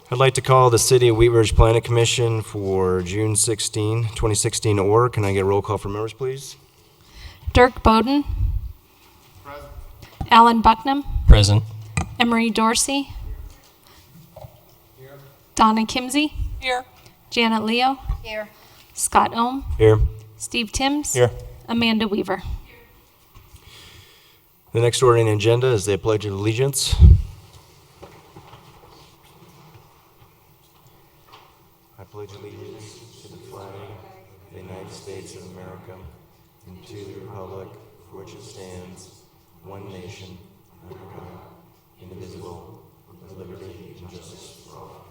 I'd like to call the City of Wheat Ridge Planning Commission for June 16, 2016 to order. Can I get a roll call for members, please? Dirk Bowden. Present. Alan Bucknam. Present. Emery Dorsey. Here. Donna Kimsey. Here. Janet Leo. Here. Scott Ohm. Here. Steve Timms. Here. Amanda Weaver. The next order on the agenda is the Pledge of Allegiance. I pledge allegiance to the flag of the United States of America and to the republic for which it stands, one nation, under God, indivisible, with liberty and justice for all.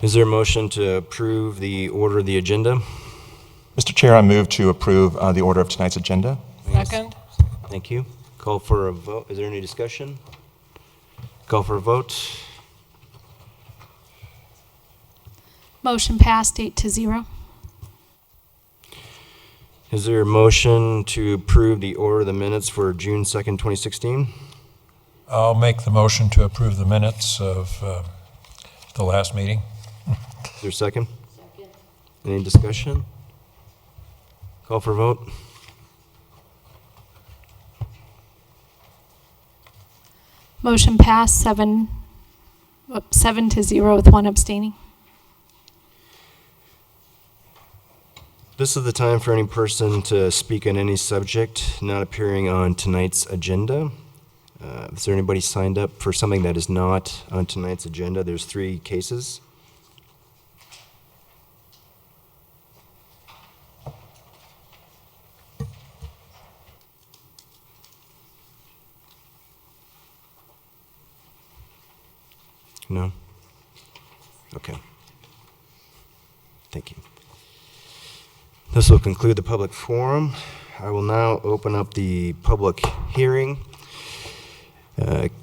Is there a motion to approve the order of the agenda? Mr. Chair, I move to approve the order of tonight's agenda. Second. Thank you. Call for a vote. Is there any discussion? Call for a vote. Motion passed 8-0. Is there a motion to approve the order of the minutes for June 2nd, 2016? I'll make the motion to approve the minutes of the last meeting. Is there a second? Second. Any discussion? Call for a vote. Motion passed 7-0 with one abstaining. This is the time for any person to speak on any subject not appearing on tonight's agenda. Is there anybody signed up for something that is not on tonight's agenda? There's 3 cases. No? Okay. Thank you. This will conclude the public forum. I will now open up the public hearing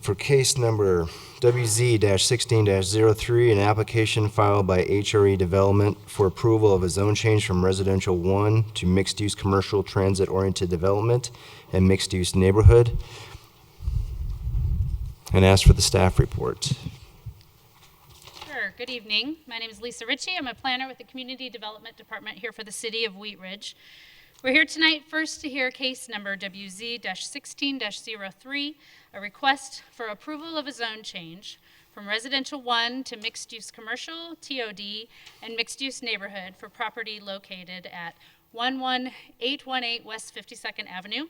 for case number WZ-16-03, an application filed by HRE Development for approval of a zone change from residential 1 to mixed-use commercial transit-oriented development and mixed-use neighborhood, and ask for the staff report. Good evening. My name is Lisa Ritchie. I'm a planner with the Community Development Department here for the City of Wheat Ridge. We're here tonight first to hear case number WZ-16-03, a request for approval of a zone change from residential 1 to mixed-use commercial, TOD, and mixed-use neighborhood for property located at 11818 West 52nd Avenue.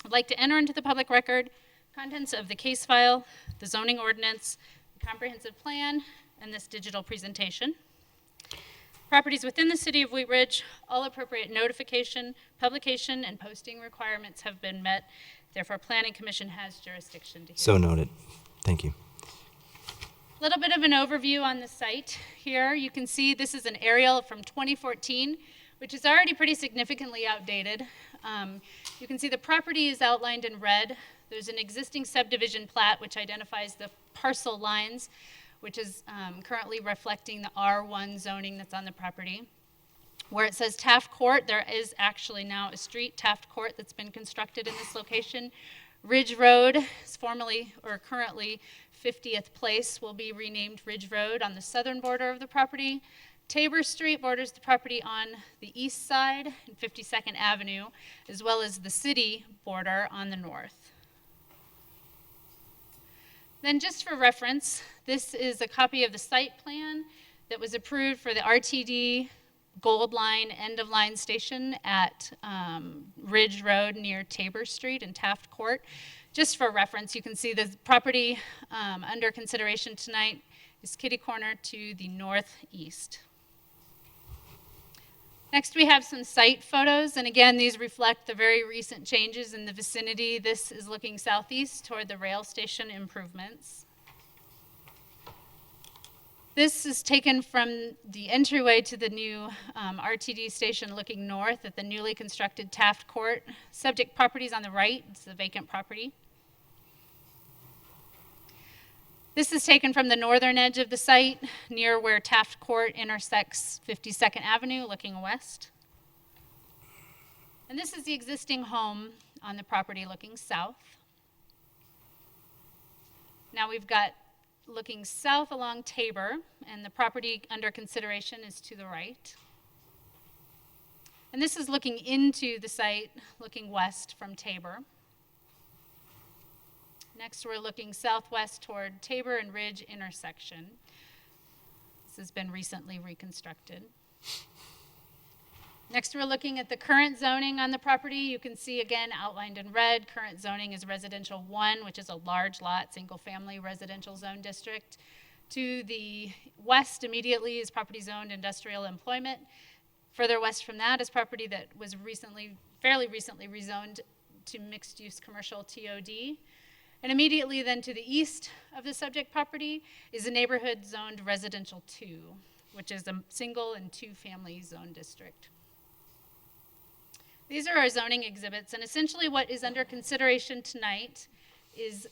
I'd like to enter into the public record contents of the case file, the zoning ordinance, the comprehensive plan, and this digital presentation. Properties within the City of Wheat Ridge, all appropriate notification, publication, and posting requirements have been met. Therefore, Planning Commission has jurisdiction to hear. So noted. Thank you. A little bit of an overview on the site here. You can see this is an aerial from 2014, which is already pretty significantly outdated. You can see the property is outlined in red. There's an existing subdivision plat which identifies the parcel lines, which is currently reflecting the R1 zoning that's on the property. Where it says Taft Court, there is actually now a street, Taft Court, that's been constructed in this location. Ridge Road is formerly, or currently, 50th Place will be renamed Ridge Road on the southern border of the property. Tabor Street borders the property on the east side, and 52nd Avenue, as well as the city border on the north. Then just for reference, this is a copy of the site plan that was approved for the RTD Gold Line end-of-line station at Ridge Road near Tabor Street and Taft Court. Just for reference, you can see the property under consideration tonight is kitty corner to the northeast. Next, we have some site photos, and again, these reflect the very recent changes in the vicinity. This is looking southeast toward the rail station improvements. This is taken from the entryway to the new RTD station looking north at the newly constructed Taft Court. Subject properties on the right, it's the vacant property. This is taken from the northern edge of the site, near where Taft Court intersects 52nd Avenue, looking west. And this is the existing home on the property looking south. Now we've got looking south along Tabor, and the property under consideration is to the right. And this is looking into the site, looking west from Tabor. Next, we're looking southwest toward Tabor and Ridge intersection. This has been recently reconstructed. Next, we're looking at the current zoning on the property. You can see again outlined in red, current zoning is residential 1, which is a large lot, single-family residential zone district. To the west immediately is property zoned industrial employment. Further west from that is property that was fairly recently rezoned to mixed-use commercial TOD. And immediately then to the east of the subject property is a neighborhood zoned residential 2, which is a single and 2-family zone district. These are our zoning exhibits, and essentially what is under consideration tonight is,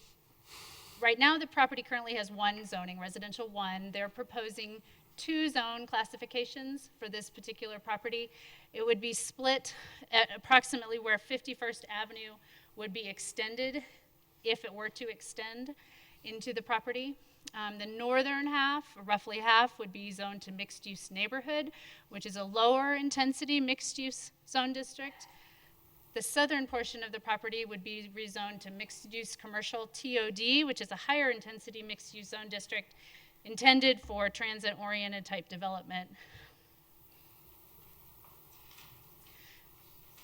right now the property currently has 1 zoning, residential 1. They're proposing 2 zone classifications for this particular property. It would be split at approximately where 51st Avenue would be extended, if it were to extend into the property. The northern half, or roughly half, would be zoned to mixed-use neighborhood, which is a lower intensity mixed-use zone district. The southern portion of the property would be rezoned to mixed-use commercial TOD, which is a higher intensity mixed-use zone district intended for transit-oriented type development.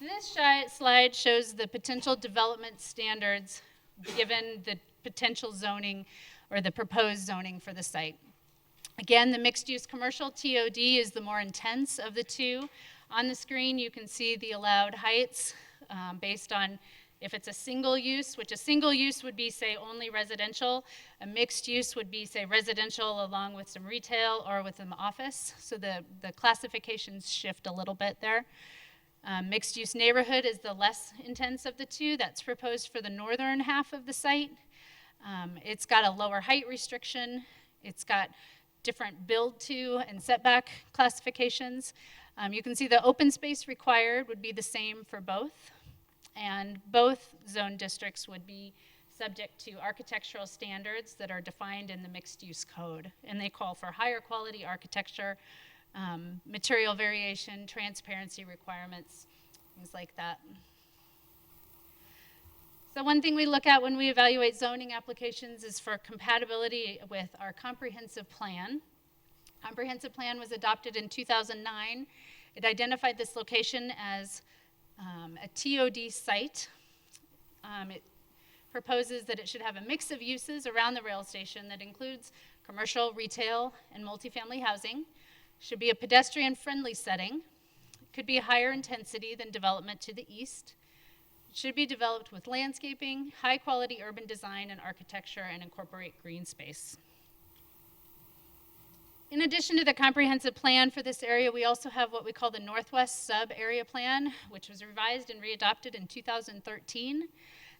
This slide shows the potential development standards given the potential zoning or the proposed zoning for the site. Again, the mixed-use commercial TOD is the more intense of the 2. On the screen, you can see the allowed heights based on if it's a single use, which a single use would be, say, only residential. A mixed use would be, say, residential along with some retail or with an office. So the classifications shift a little bit there. Mixed-use neighborhood is the less intense of the 2. That's proposed for the northern half of the site. It's got a lower height restriction. It's got different build to and setback classifications. You can see the open space required would be the same for both. And both zone districts would be subject to architectural standards that are defined in the mixed-use code. And they call for higher quality architecture, material variation, transparency requirements, things like that. So one thing we look at when we evaluate zoning applications is for compatibility with our comprehensive plan. Comprehensive plan was adopted in 2009. It identified this location as a TOD site. It proposes that it should have a mix of uses around the rail station that includes commercial, retail, and multifamily housing. Should be a pedestrian-friendly setting. It could be higher intensity than development to the east. It should be developed with landscaping, high-quality urban design and architecture, and incorporate green space. In addition to the comprehensive plan for this area, we also have what we call the Northwest Sub-Area Plan, which was revised and readopted in 2013.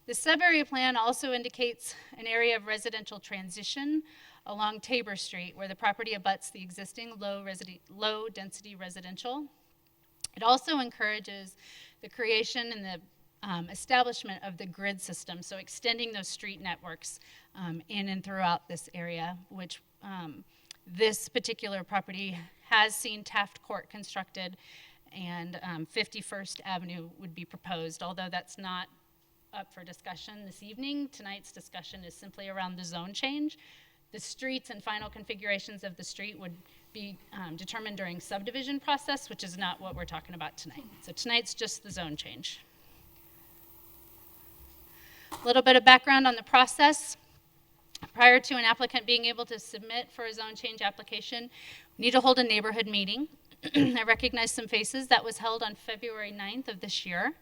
The sub-area plan also indicates an area of residential transition along Tabor Street, where the property abuts the existing low-density residential. It also encourages the creation and the establishment of the grid system, so extending those street networks in and throughout this area, which this particular property has seen Taft Court constructed, and 51st Avenue would be proposed, although that's not up for discussion this evening. Tonight's discussion is simply around the zone change. The streets and final configurations of the street would be determined during subdivision process, which is not what we're talking about tonight. So tonight's just the zone change. A little bit of background on the process. Prior to an applicant being able to submit for a zone change application, we need to hold a neighborhood meeting. I recognize some faces. That was held on February 9th of this year.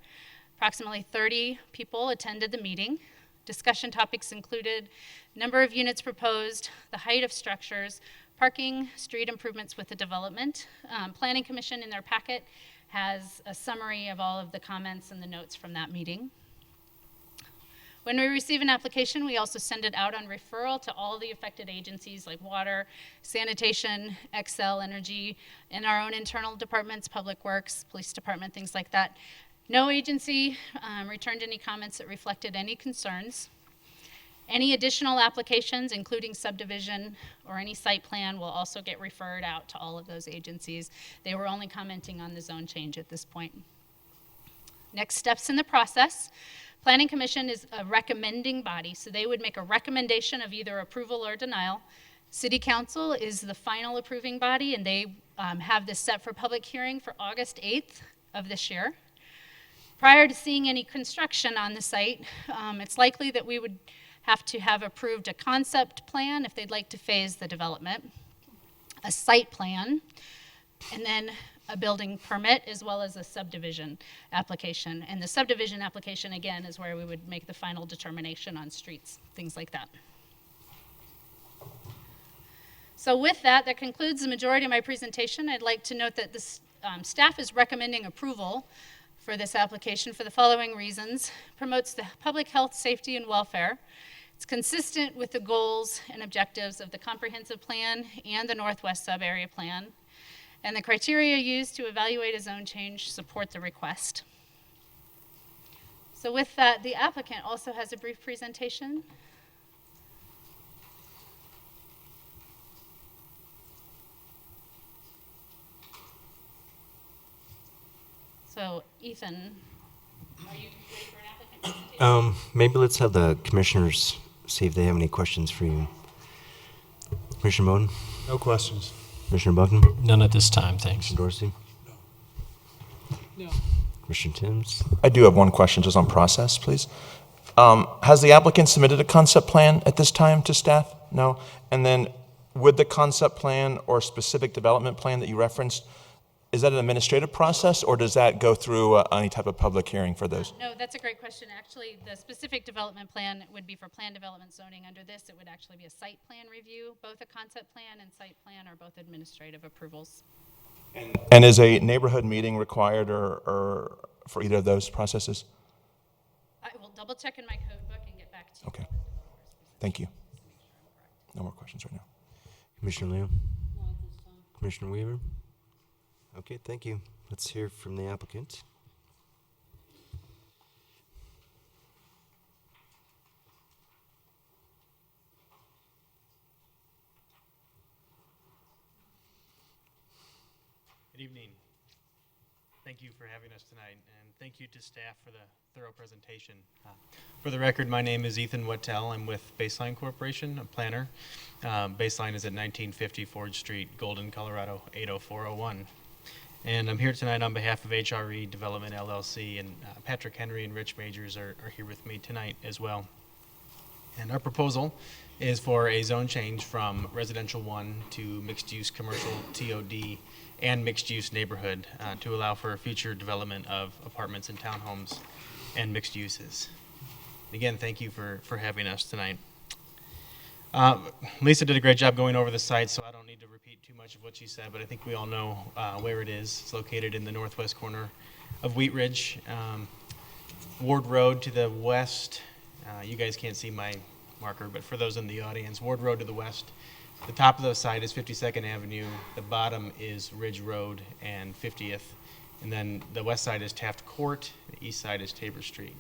Approximately 30 people attended the meeting. Discussion topics included number of units proposed, the height of structures, parking, street improvements with the development. Planning Commission in their packet has a summary of all of the comments and the notes from that meeting. When we receive an application, we also send it out on referral to all the affected agencies like water, sanitation, Xcel Energy, and our own internal departments, Public Works, Police Department, things like that. No agency returned any comments that reflected any concerns. Any additional applications, including subdivision or any site plan, will also get referred out to all of those agencies. They were only commenting on the zone change at this point. Next steps in the process. Planning Commission is a recommending body, so they would make a recommendation of either approval or denial. City Council is the final approving body, and they have this set for public hearing for August 8th of this year. Prior to seeing any construction on the site, it's likely that we would have to have approved a concept plan if they'd like to phase the development, a site plan, and then a building permit, as well as a subdivision application. And the subdivision application, again, is where we would make the final determination on streets, things like that. So with that, that concludes the majority of my presentation. I'd like to note that this staff is recommending approval for this application for the following reasons. Promotes the public health, safety, and welfare. It's consistent with the goals and objectives of the comprehensive plan and the Northwest Sub-Area Plan. And the criteria used to evaluate a zone change support the request. So with that, the applicant also has a brief presentation. So Ethan, are you ready for an applicant presentation? Maybe let's have the commissioners see if they have any questions for you. Commissioner Bowden? No questions. Commissioner Buckman? None at this time, thanks. Commissioner Dorsey? No. Commissioner Timms? I do have one question just on process, please. Has the applicant submitted a concept plan at this time to staff? No? And then with the concept plan or specific development plan that you referenced, is that an administrative process or does that go through any type of public hearing for those? No, that's a great question. Actually, the specific development plan would be for plan development zoning. Under this, it would actually be a site plan review. Both a concept plan and site plan are both administrative approvals. And is a neighborhood meeting required or for either of those processes? I will double check in my code book and get back to you. Okay. Thank you. No more questions right now. Commissioner Leo? Commissioner Weaver? Okay, thank you. Let's hear from the applicant. Good evening. Thank you for having us tonight, and thank you to staff for the thorough presentation. For the record, my name is Ethan Wettel. I'm with Baseline Corporation, a planner. Baseline is at 1950 Ford Street, Golden, Colorado, 80401. And I'm here tonight on behalf of HRE Development LLC, and Patrick Henry and Rich Majors are here with me tonight as well. And our proposal is for a zone change from residential 1 to mixed-use commercial TOD and mixed-use neighborhood to allow for future development of apartments and townhomes and mixed uses. Again, thank you for having us tonight. Lisa did a great job going over the site, so I don't need to repeat too much of what she said, but I think we all know where it is. It's located in the northwest corner of Wheat Ridge. Ward Road to the west, you guys can't see my marker, but for those in the audience, Ward Road to the west. The top of the site is 52nd Avenue, the bottom is Ridge Road and 50th, and then the west side is Taft Court, the east side is Tabor Street.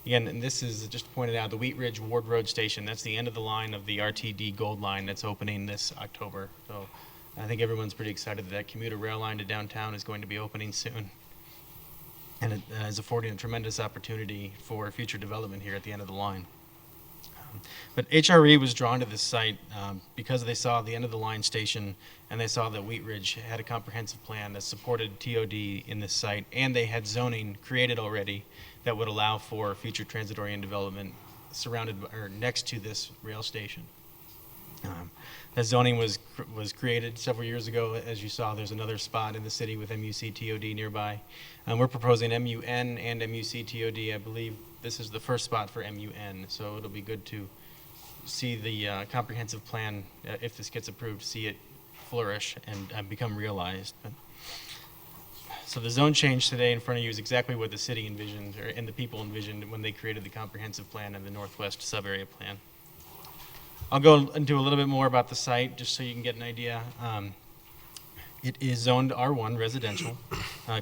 Again, and this is just pointed out, the Wheat Ridge Ward Road Station, that's the end of the line of the RTD Gold Line that's opening this October. So I think everyone's pretty excited that that commuter rail line to downtown is going to be opening soon. And it is affording a tremendous opportunity for future development here at the end of the line. But HRE was drawn to this site because they saw the end of the line station and they saw that Wheat Ridge had a comprehensive plan that supported TOD in this site, and they had zoning created already that would allow for future transit-oriented development surrounded or next to this rail station. That zoning was created several years ago. As you saw, there's another spot in the city with MUC TOD nearby. We're proposing MUN and MUC TOD. I believe this is the first spot for MUN, so it'll be good to see the comprehensive plan, if this gets approved, see it flourish and become realized. So the zone change today in front of you is exactly what the city envisioned, and the people envisioned when they created the comprehensive plan and the Northwest Sub-Area Plan. I'll go into a little bit more about the site just so you can get an idea. It is zoned R1 residential,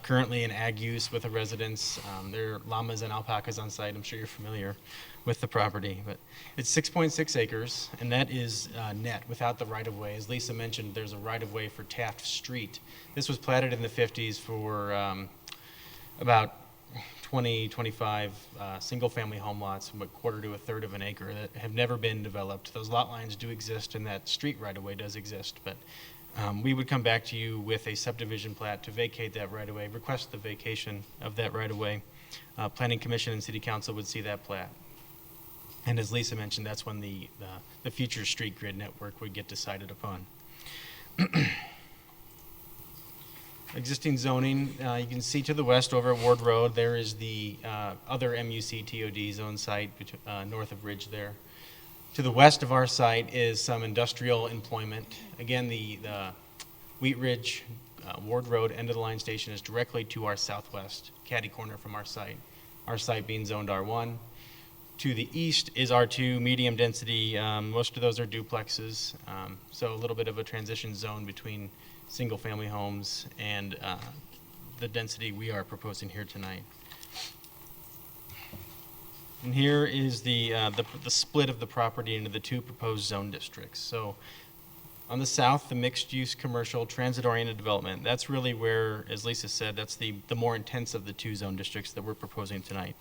currently in ag use with a residence. There are llamas and alpacas on site. I'm sure you're familiar with with the property. But it's 6.6 acres, and that is net without the right-of-way. As Lisa mentioned, there's a right-of-way for Taft Street. This was platted in the 50s for about 25 single-family home lots, from a quarter to a third of an acre that have never been developed. Those lot lines do exist, and that street right-of-way does exist, but we would come back to you with a subdivision plat to vacate that right-of-way, request the vacation of that right-of-way. Planning Commission and City Council would see that plat. And as Lisa mentioned, that's when the future street grid network would get decided upon. Existing zoning, you can see to the west over at Ward Road, there is the other MUC TOD zone site north of Ridge there. To the west of our site is some industrial employment. Again, the Wheat Ridge Ward Road end of the line station is directly to our southwest, catty corner from our site being zoned R1. To the east is R2, medium density. Most of those are duplexes, so a little bit of a transition zone between single-family homes and the density we are proposing here tonight. And here is the split of the property into the two proposed zone districts. So on the south, the mixed-use commercial transit-oriented development. That's really where, as Lisa said, that's the more intense of the two zone districts that we're proposing tonight.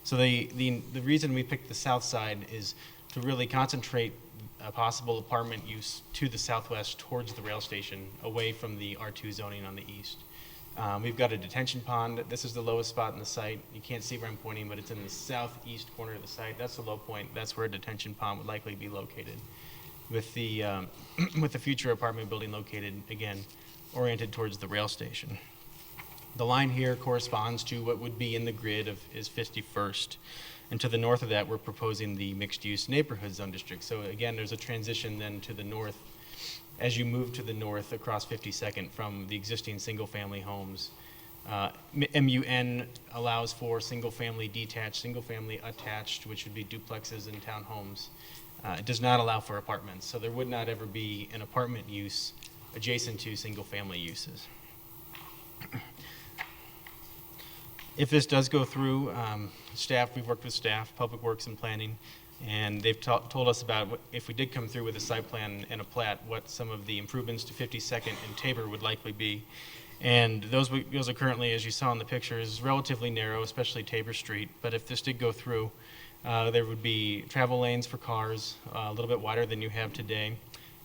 So the reason we picked the south side is to really concentrate a possible apartment use to the southwest towards the rail station, away from the R2 zoning on the east. We've got a detention pond. This is the lowest spot in the site. You can't see where I'm pointing, but it's in the southeast corner of the site. That's the low point. That's where a detention pond would likely be located. With the with the future apartment building located, again, oriented towards the rail station. The line here corresponds to what would be in the grid is 51st. And to the north of that, we're proposing the mixed-use neighborhood zone district. So again, there's a transition then to the north as you move to the north across 52nd from the existing single-family homes. MUN allows for single-family detached, single-family attached, which would be duplexes and townhomes. It does not allow for apartments, so there would not ever be an apartment use adjacent to single-family uses. If this does go through, we've worked with staff, Public Works and Planning, and they've told us about if we did come through with a site plan and a plat, what some of the improvements to 52nd and Tabor would likely be. And those are currently, as you saw in the pictures, relatively narrow, especially Tabor Street. But if this did go through, there would be travel lanes for cars, a little bit wider than you have today.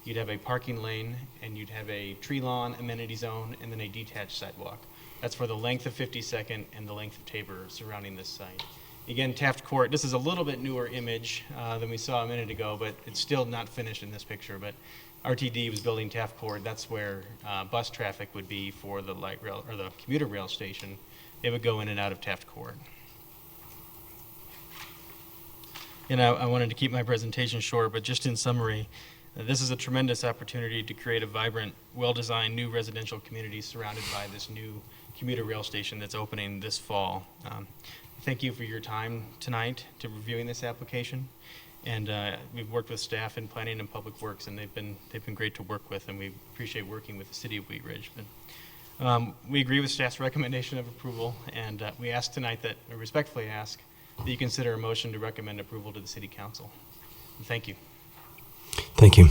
You'd have a parking lane, and you'd have a tree lawn amenity zone, and then a detached sidewalk. That's for the length of 52nd and the length of Tabor surrounding this site. Again, Taft Court, this is a little bit newer image than we saw a minute ago, but it's still not finished in this picture. But RTD was building Taft Court. That's where bus traffic would be for the light rail or the commuter rail station. They would go in and out of Taft Court. And I wanted to keep my presentation short, but just in summary, this is a tremendous opportunity to create a vibrant, well-designed new residential community surrounded by this new commuter rail station that's opening this fall. Thank you for your time tonight to reviewing this application. And we've worked with staff in Planning and Public Works, and they've been great to work with, and we appreciate working with the City of Wheat Ridge. But, we agree with staff's recommendation of approval, and we ask tonight that, or respectfully ask, that you consider a motion to recommend approval to the City Council. And thank you. Thank you.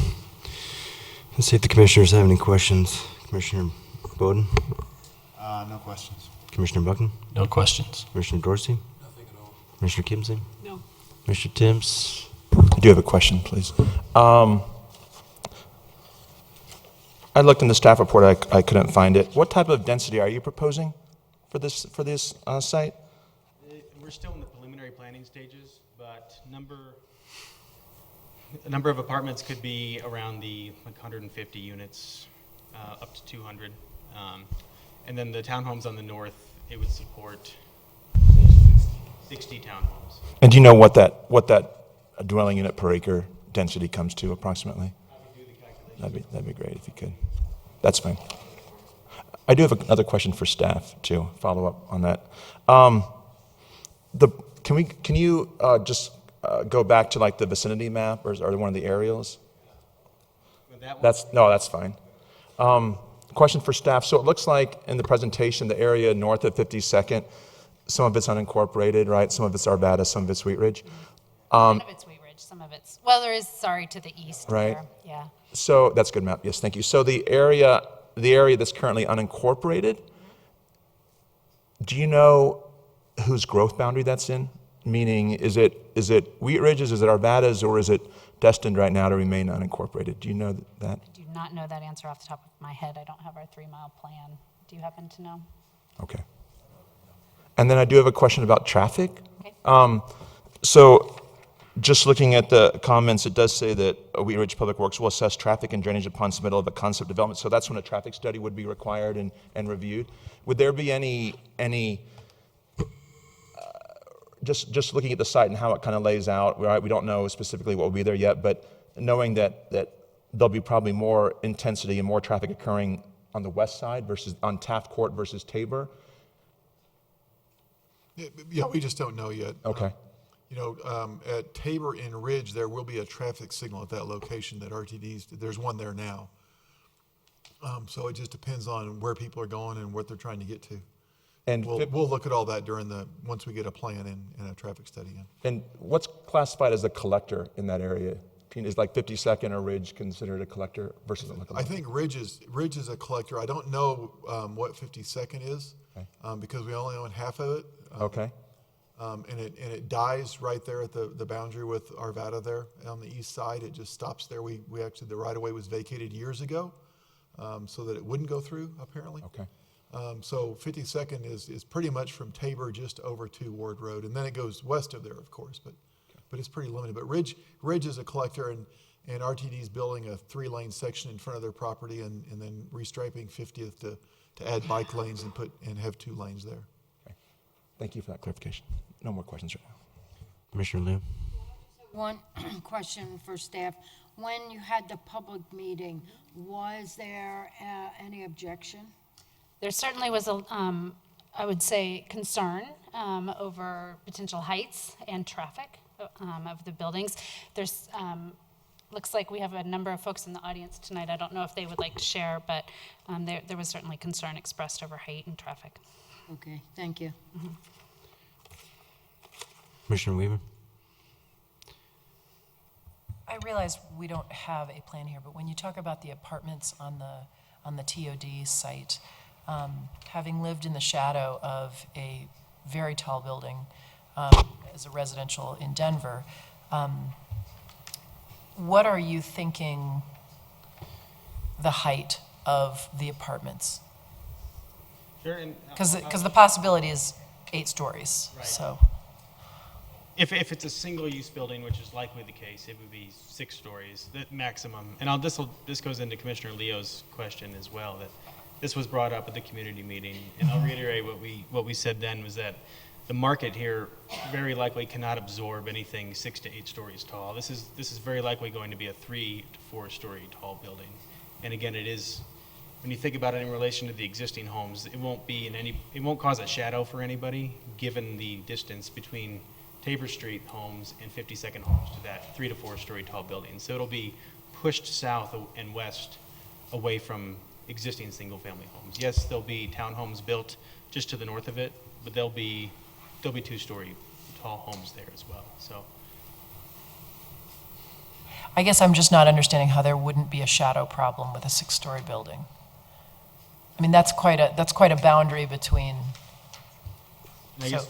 Let's see if the commissioners have any questions. Commissioner Bowden? No questions. Commissioner Buchan? No questions. Commissioner Dorsey? Nothing at all. Commissioner Kimsey? No. Commissioner Timms? I do have a question, please. I looked in the staff report, I couldn't find it. What type of density are you proposing for this site? We're still in the preliminary planning stages, but the number of apartments could be around the 150 units, up to 200. And then the townhomes on the north, it would support 60 townhomes. And do you know what that dwelling unit per acre density comes to approximately? That'd be great if you could. That's fine. I do have another question for staff too. Follow up on that. Can you just go back to like the vicinity map or one of the aerials? That's fine. Question for staff. So it looks like in the presentation, the area north of 52nd, some of it's unincorporated, right? Some of it's Arvada, some of it's Wheat Ridge. Some of it's Wheat Ridge, some of it's, well, there is, sorry, to the east Right. there, yeah. So that's a good map. Yes, thank you. So the area that's currently unincorporated, do you know whose growth boundary that's in? Meaning, is it Wheat Ridges, is it Arvada's, or is it destined right now to remain unincorporated? Do you know that? I do not know that answer off the top of my head. I don't have our 3-mile plan. Do you happen to know? Okay. And then I do have a question about traffic. Okay. So just looking at the comments, it does say that Wheat Ridge Public Works will assess traffic and drainage upon submittal of a concept development. So that's when a traffic study would be required and reviewed. Would there be any just looking at the site and how it kind of lays out, right? We don't know specifically what will be there yet, but knowing that there'll be probably more intensity and more traffic occurring on the west side versus on Taft Court versus Tabor. Yeah, we just don't know yet. Okay. At Tabor and Ridge, there will be a traffic signal at that location that RTD's, there's one there now. So it just depends on where people are going and what they're trying to get to. And We'll look at all that once we get a plan and a traffic study in. And what's classified as a collector in that area? Is like 52nd or Ridge considered a collector versus a collector? I think Ridge is a collector. I don't know what 52nd is, Okay. because we only own half of it. Okay. And it dies right there at the boundary with Arvada there on the east side. It just stops there. We actually, the right of way was vacated years ago, so that it wouldn't go through, apparently. Okay. So 52nd is pretty much from Tabor just over to Ward Road, and then it goes west of there, of course, but it's pretty limited. But Ridge is a collector, and RTD's building a 3-lane section in front of their property, and then restriping 50th to add bike lanes and have 2 lanes there. Okay. Thank you for that clarification. No more questions right now. Commissioner Liu? One question for staff. When you had the public meeting, was there any objection? There certainly was I would say, concern over potential heights and traffic of the buildings. There's, looks like we have a number of folks in the audience tonight. I don't know if they would like to share, but there was certainly concern expressed over height and traffic. Okay, thank you. Commissioner Weaver? I realize we don't have a plan here, but when you talk about the apartments on the TOD site, having lived in the shadow of a very tall building as a residential in Denver, what are you thinking the height of the apartments? Sure. Because the possibility is 8 stories, Right. so. If it's a single-use building, which is likely the case, it would be 6 stories, the maximum. And this goes into Commissioner Leo's question as well, that this was brought up at the community meeting, and I'll reiterate what we said then, was that the market here very likely cannot absorb anything 6 to 8 stories tall. This is very likely going to be a 3 to 4 story tall building. And again, it is, when you think about it in relation to the existing homes, it won't cause a shadow for anybody, given the distance between Tabor Street homes and 52nd homes to that 3 to 4 story tall building. So it'll be pushed south and west away from existing single family homes. Yes, there'll be townhomes built just to the north of it, but there'll be 2 story tall homes there as well. So I guess I'm just not understanding how there wouldn't be a shadow problem with a 6-story building. I mean, that's quite a boundary between. And I guess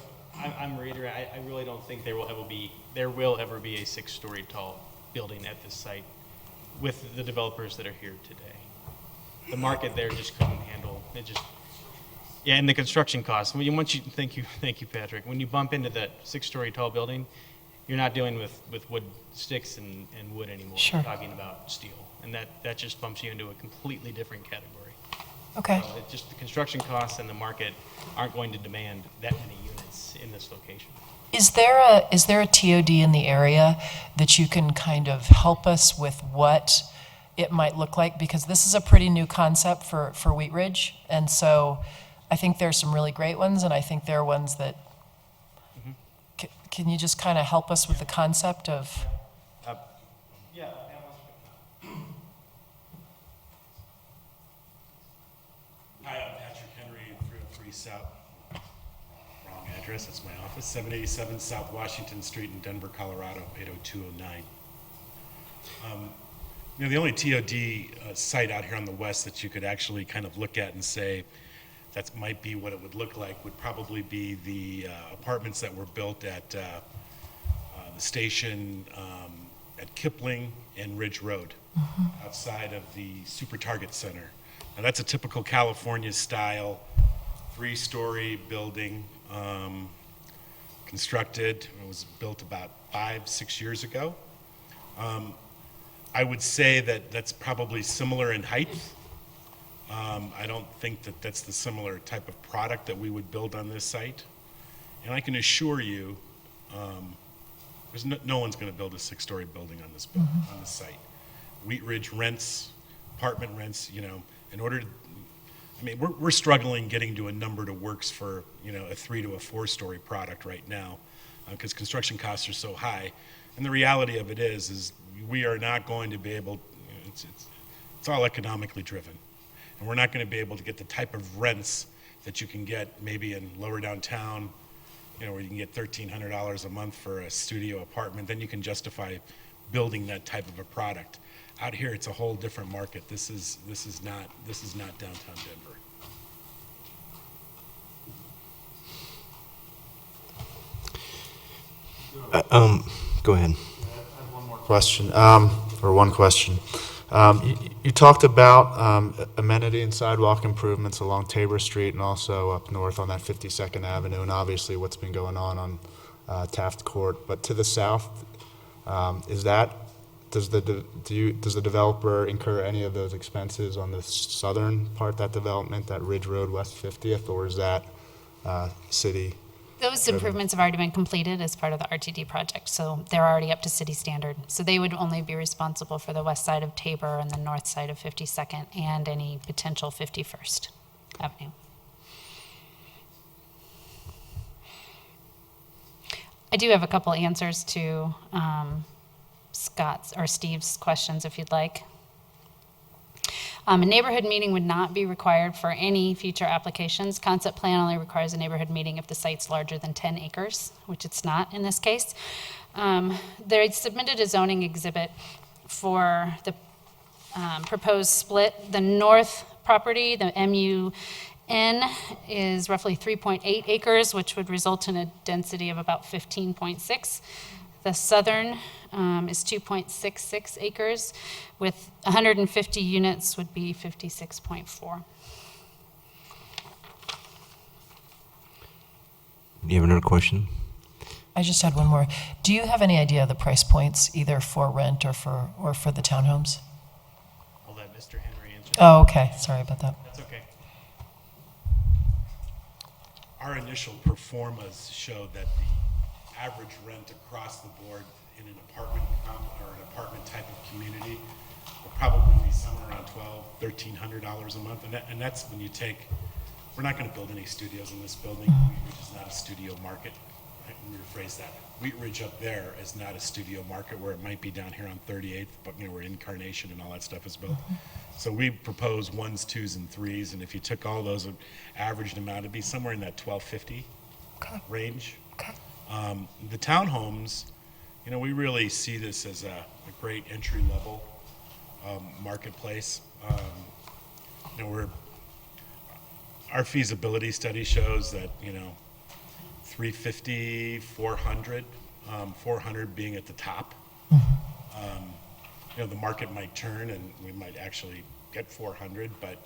I'm reiterating, I really don't think there will ever be a 6-story tall building at this site with the developers that are here today. The market there just couldn't handle it. And the construction costs. Thank you, Patrick. When you bump into that 6-story tall building, you're not dealing with wood sticks and wood anymore. Sure. You're talking about steel, and that just bumps you into a completely different category. Okay. So it's just the construction costs and the market aren't going to demand that many units in this location. Is there a TOD in the area that you can kind of help us with what it might look like? Because this is a pretty new concept for Wheat Ridge, and so I think there's some really great ones, and I think there are ones that. Can you just kind of help us with the concept of? Yeah. Hi, I'm Patrick Henry, 303 South, wrong address, it's my office, 787 South Washington Street in Denver, Colorado, 80209. The only TOD site out here on the west that you could actually kind of look at and say that might be what it would look like would probably be the apartments that were built at the station at Kipling and Ridge Road, outside of the Super Target Center. Now that's a typical California style 3-story building, constructed. It was built about 5-6 years ago. I would say that that's probably similar in height. I don't think that that's the similar type of product that we would build on this site. And I can assure you, there's no one's going to build a 6-story building on this on this site. Wheat Ridge rents, apartment rents, in order to, we're struggling getting to a number that works for, a 3 to a 4-story product right now, because construction costs are so high. And the reality of it is we are not going to be able, it's all economically driven. And we're not going to be able to get the type of rents that you can get maybe in lower downtown, where you can get $1,300 a month for a studio apartment. Then you can justify building that type of a product. Out here, it's a whole different market. This is not downtown Denver. Go ahead. Question, or one question. You talked about amenity and sidewalk improvements along Tabor Street and also up north on that 52nd Avenue, and obviously what's been going on Taft Court. But to the south, does the developer incur any of those expenses on the southern part of that development, that Ridge Road West 50th, or is that city? Those improvements have already been completed as part of the RTD project, so they're already up to city standard. So they would only be responsible for the west side of Tabor and the north side of 52nd and any potential 51st Avenue. I do have a couple answers to Scott's or Steve's questions if you'd like. A neighborhood meeting would not be required for any future applications. Concept plan only requires a neighborhood meeting if the site's larger than 10 acres, which it's not in this case. They submitted a zoning exhibit for the proposed split. The north property, the MUN, is roughly 3.8 acres, which would result in a density of about 15.6. The southern is 2.66 acres, with 150 units would be 56.4. Do you have another question? I just had one more. Do you have any idea of the price points, either for rent or for the townhomes? I'll let Mr. Henry answer. Oh, okay. Sorry about that. That's okay. Our initial pro formas showed that the average rent across the board in an apartment or an apartment type of community will probably be somewhere around $1,300 a month, and that's when you take. We're not going to build any studios in this building. Wheat Ridge is not a studio market. Let me rephrase that. Wheat Ridge up there is not a studio market where it might be down here on 38th, but where Incarnation and all that stuff is built. So we propose 1s, 2s, and 3s, and if you took all those averaged them out, it'd be somewhere in that $1,250 range. Okay. The townhomes, we really see this as a great entry-level marketplace. Our feasibility study shows that, 350, 400, 400 being at the top. The market might turn and we might actually get 400, but,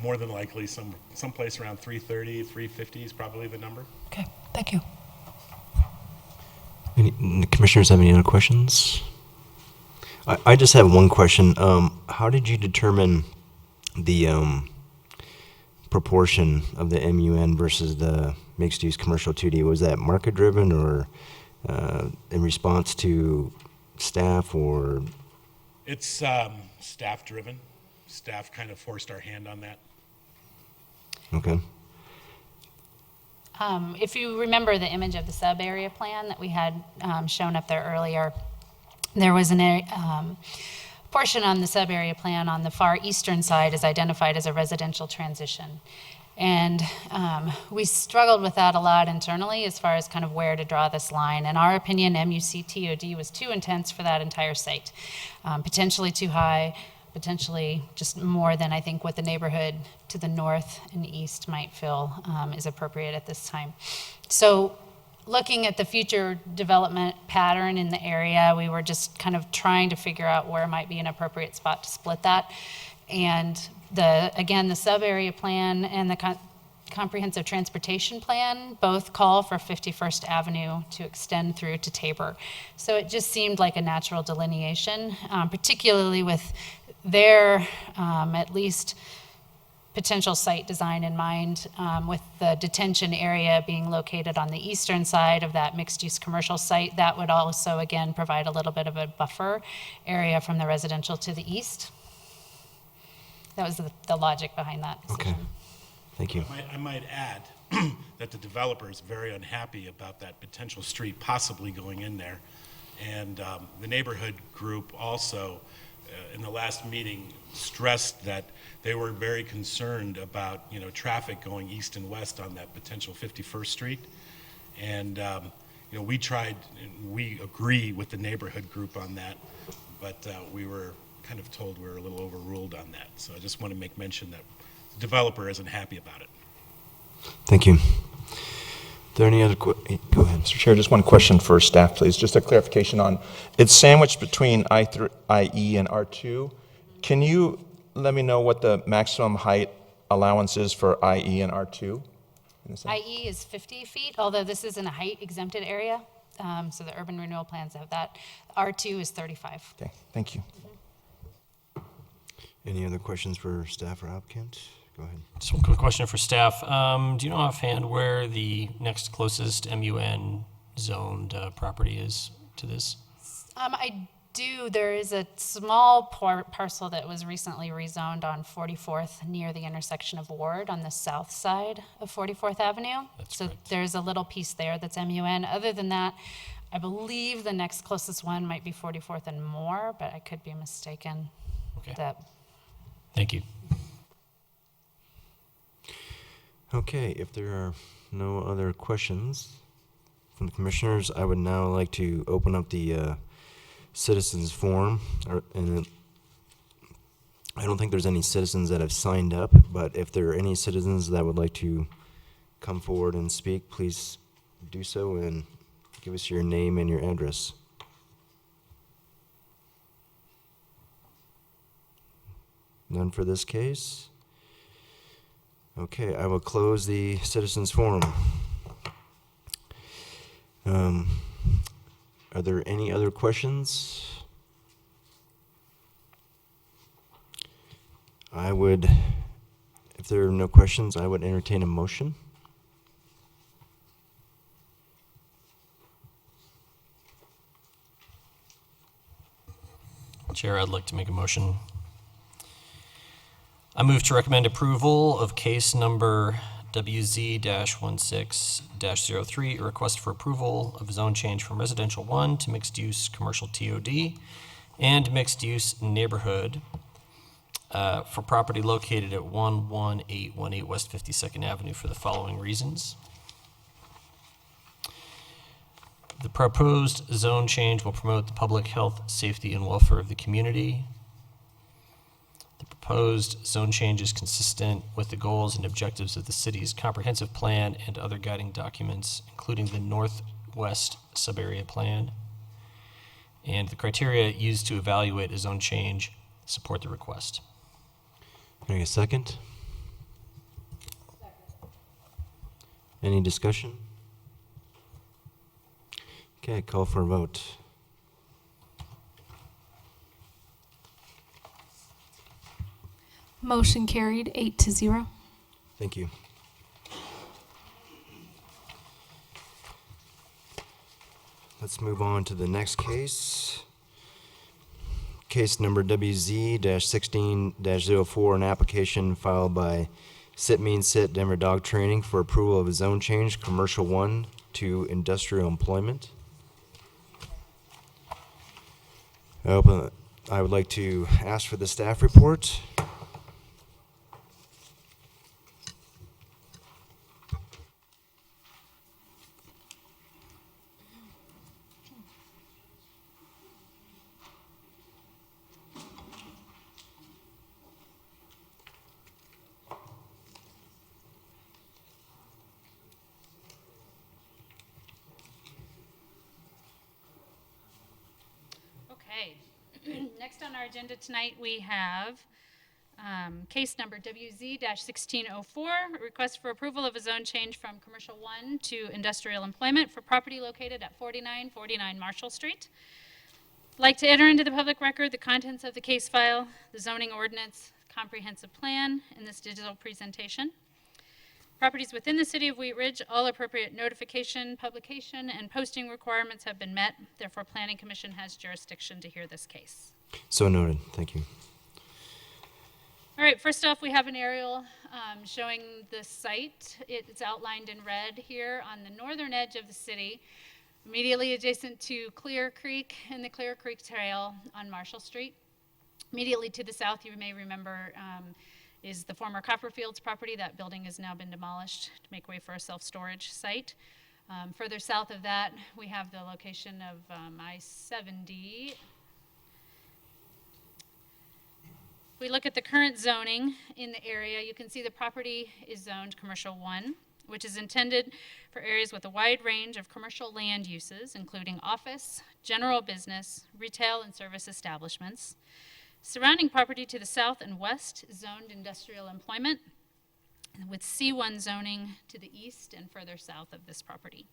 more than likely someplace around 330, 350 is probably the number. Okay, thank you. Any commissioners have any other questions? I just have one question. How did you determine the proportion of the MUN versus the mixed-use commercial 2D? Was that market-driven or in response to staff or? It's staff-driven. Staff kind of forced our hand on that. Okay. If you remember the image of the sub-area plan that we had shown up there earlier, there was an portion on the sub-area plan on the far eastern side is identified as a residential transition. And we struggled with that a lot internally as far as kind of where to draw this line. In our opinion, MUC-TOD was too intense for that entire site. Potentially too high, potentially just more than I think what the neighborhood to the north and east might feel is appropriate at this time. So looking at the future development pattern in the area, we were just kind of trying to figure out where might be an appropriate spot to split that. And again, the sub-area plan and the comprehensive transportation plan both call for 51st Avenue to extend through to Tabor. So it just seemed like a natural delineation, particularly with their at least potential site design in mind, with the detention area being located on the eastern side of that mixed-use commercial site. That would also, again, provide a little bit of a buffer area from the residential to the east. That was the logic behind that decision. Okay, thank you. I might add that the developer is very unhappy about that potential street possibly going in there. And the neighborhood group also, in the last meeting, stressed that they were very concerned about, you know, traffic going east and west on that potential 51st Street. And, you know, we tried, and we agree with the neighborhood group on that, but we were kind of told we were a little overruled on that. So I just want to make mention that the developer isn't happy about it. Thank you. Are there any other go ahead. Mr. Chair, just one question for staff, please. Just a clarification on, it's sandwiched between IE and R2. Can you let me know what the maximum height allowance is for IE and R2? IE is 50 feet, although this is in a height exempted area. So the urban renewal plans have that. R2 is 35. Okay, thank you. Any other questions for staff or applicant? Go ahead. Just one quick question for staff. Do you know offhand where the next closest MUN zoned property is to this? I do. There is a small parcel that was recently rezoned on 44th near the intersection of Ward on the south side of 44th Avenue. So correct. There's a little piece there that's MUN. Other than that, I believe the next closest one might be 44th and Moore, but I could be mistaken. Okay. Thank you. Okay, if there are no other questions from the commissioners, I would now like to open up the citizens forum. And I don't think there's any citizens that have signed up, but if there are any citizens that would like to come forward and speak, please do so and give us your name and your address. None for this case. Okay, I will close the citizens forum. Are there any other questions? If there are no questions, I would entertain a motion. Chair, I'd like to make a motion. I move to recommend approval of case number WZ-16-03, a request for approval of zone change from residential 1 to mixed-use commercial TOD and mixed-use neighborhood for property located at 11818 West 52nd Avenue for the following reasons. The proposed zone change will promote the public health, safety, and welfare of the community. The proposed zone change is consistent with the goals and objectives of the city's comprehensive plan and other guiding documents, including the Northwest Subarea Plan. And the criteria used to evaluate a zone change support the request. Can I get a second? Any discussion? Okay, call for a vote. Motion carried 8-0. Thank you. Let's move on to the next case. Case number WZ-16-04, an application filed by Sit Mean Sit Denver Dog Training for approval of a zone change, commercial 1 to industrial employment. I would like to ask for the staff report. Okay. Next on our agenda tonight, we have case number WZ-1604, a request for approval of a zone change from Commercial 1 to Industrial Employment for property located at 4949 Marshall Street. I'd like to enter into the public record the contents of the case file, the zoning ordinance, comprehensive plan in this digital presentation. Properties within the city of Wheat Ridge, all appropriate notification, publication, and posting requirements have been met. Therefore, Planning Commission has jurisdiction to hear this case. So noted. Thank you. All right, first off, we have an aerial showing the site. It's outlined in red here on the northern edge of the city, immediately adjacent to Clear Creek and the Clear Creek Trail on Marshall Street. Immediately to the south, you may remember, is the former Copperfields property. That building has now been demolished to make way for a self-storage site. Further south of that, we have the location of I-70. If we look at the current zoning in the area, you can see the property is zoned Commercial 1, which is intended for areas with a wide range of commercial land uses, including office, general business, retail, and service establishments. Surrounding property to the south and west is zoned industrial employment, with C1 zoning to the east and further south of this property.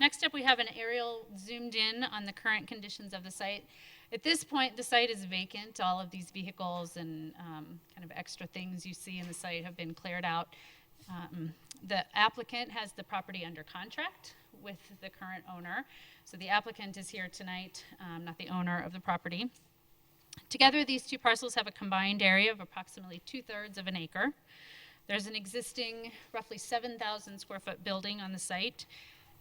Next up, we have an aerial zoomed in on the current conditions of the site. At this point, the site is vacant. All of these vehicles and kind of extra things you see in the site have been cleared out. The applicant has the property under contract with the current owner. So the applicant is here tonight, not the owner of the property. Together, these two parcels have a combined area of approximately 2/3 of an acre. There's an existing roughly 7,000 square foot building on the site.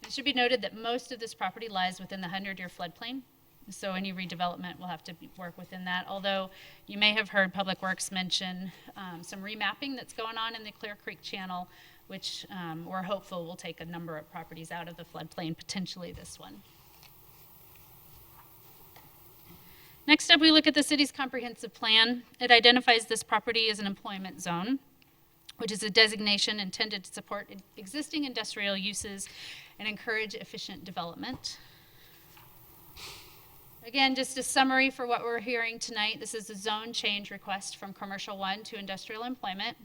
It should be noted that most of this property lies within the 100-year floodplain. So any redevelopment will have to work within that. Although you may have heard Public Works mention some remapping that's going on in the Clear Creek Channel, which we're hopeful will take a number of properties out of the floodplain, potentially this one. Next up, we look at the city's comprehensive plan. It identifies this property as an employment zone, which is a designation intended to support existing industrial uses and encourage efficient development. Again, just a summary for what we're hearing tonight. This is a zone change request from Commercial 1 to Industrial Employment.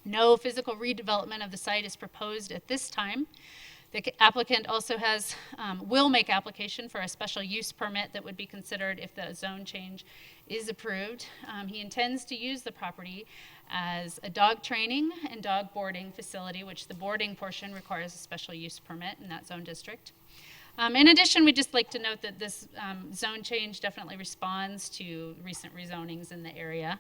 No physical redevelopment of the site is proposed at this time. The applicant also will make application for a special use permit that would be considered if the zone change is approved. He intends to use the property as a dog training and dog boarding facility, which the boarding portion requires a special use permit in that zone district. In addition, we'd just like to note that this zone change definitely responds to recent rezonings in the area.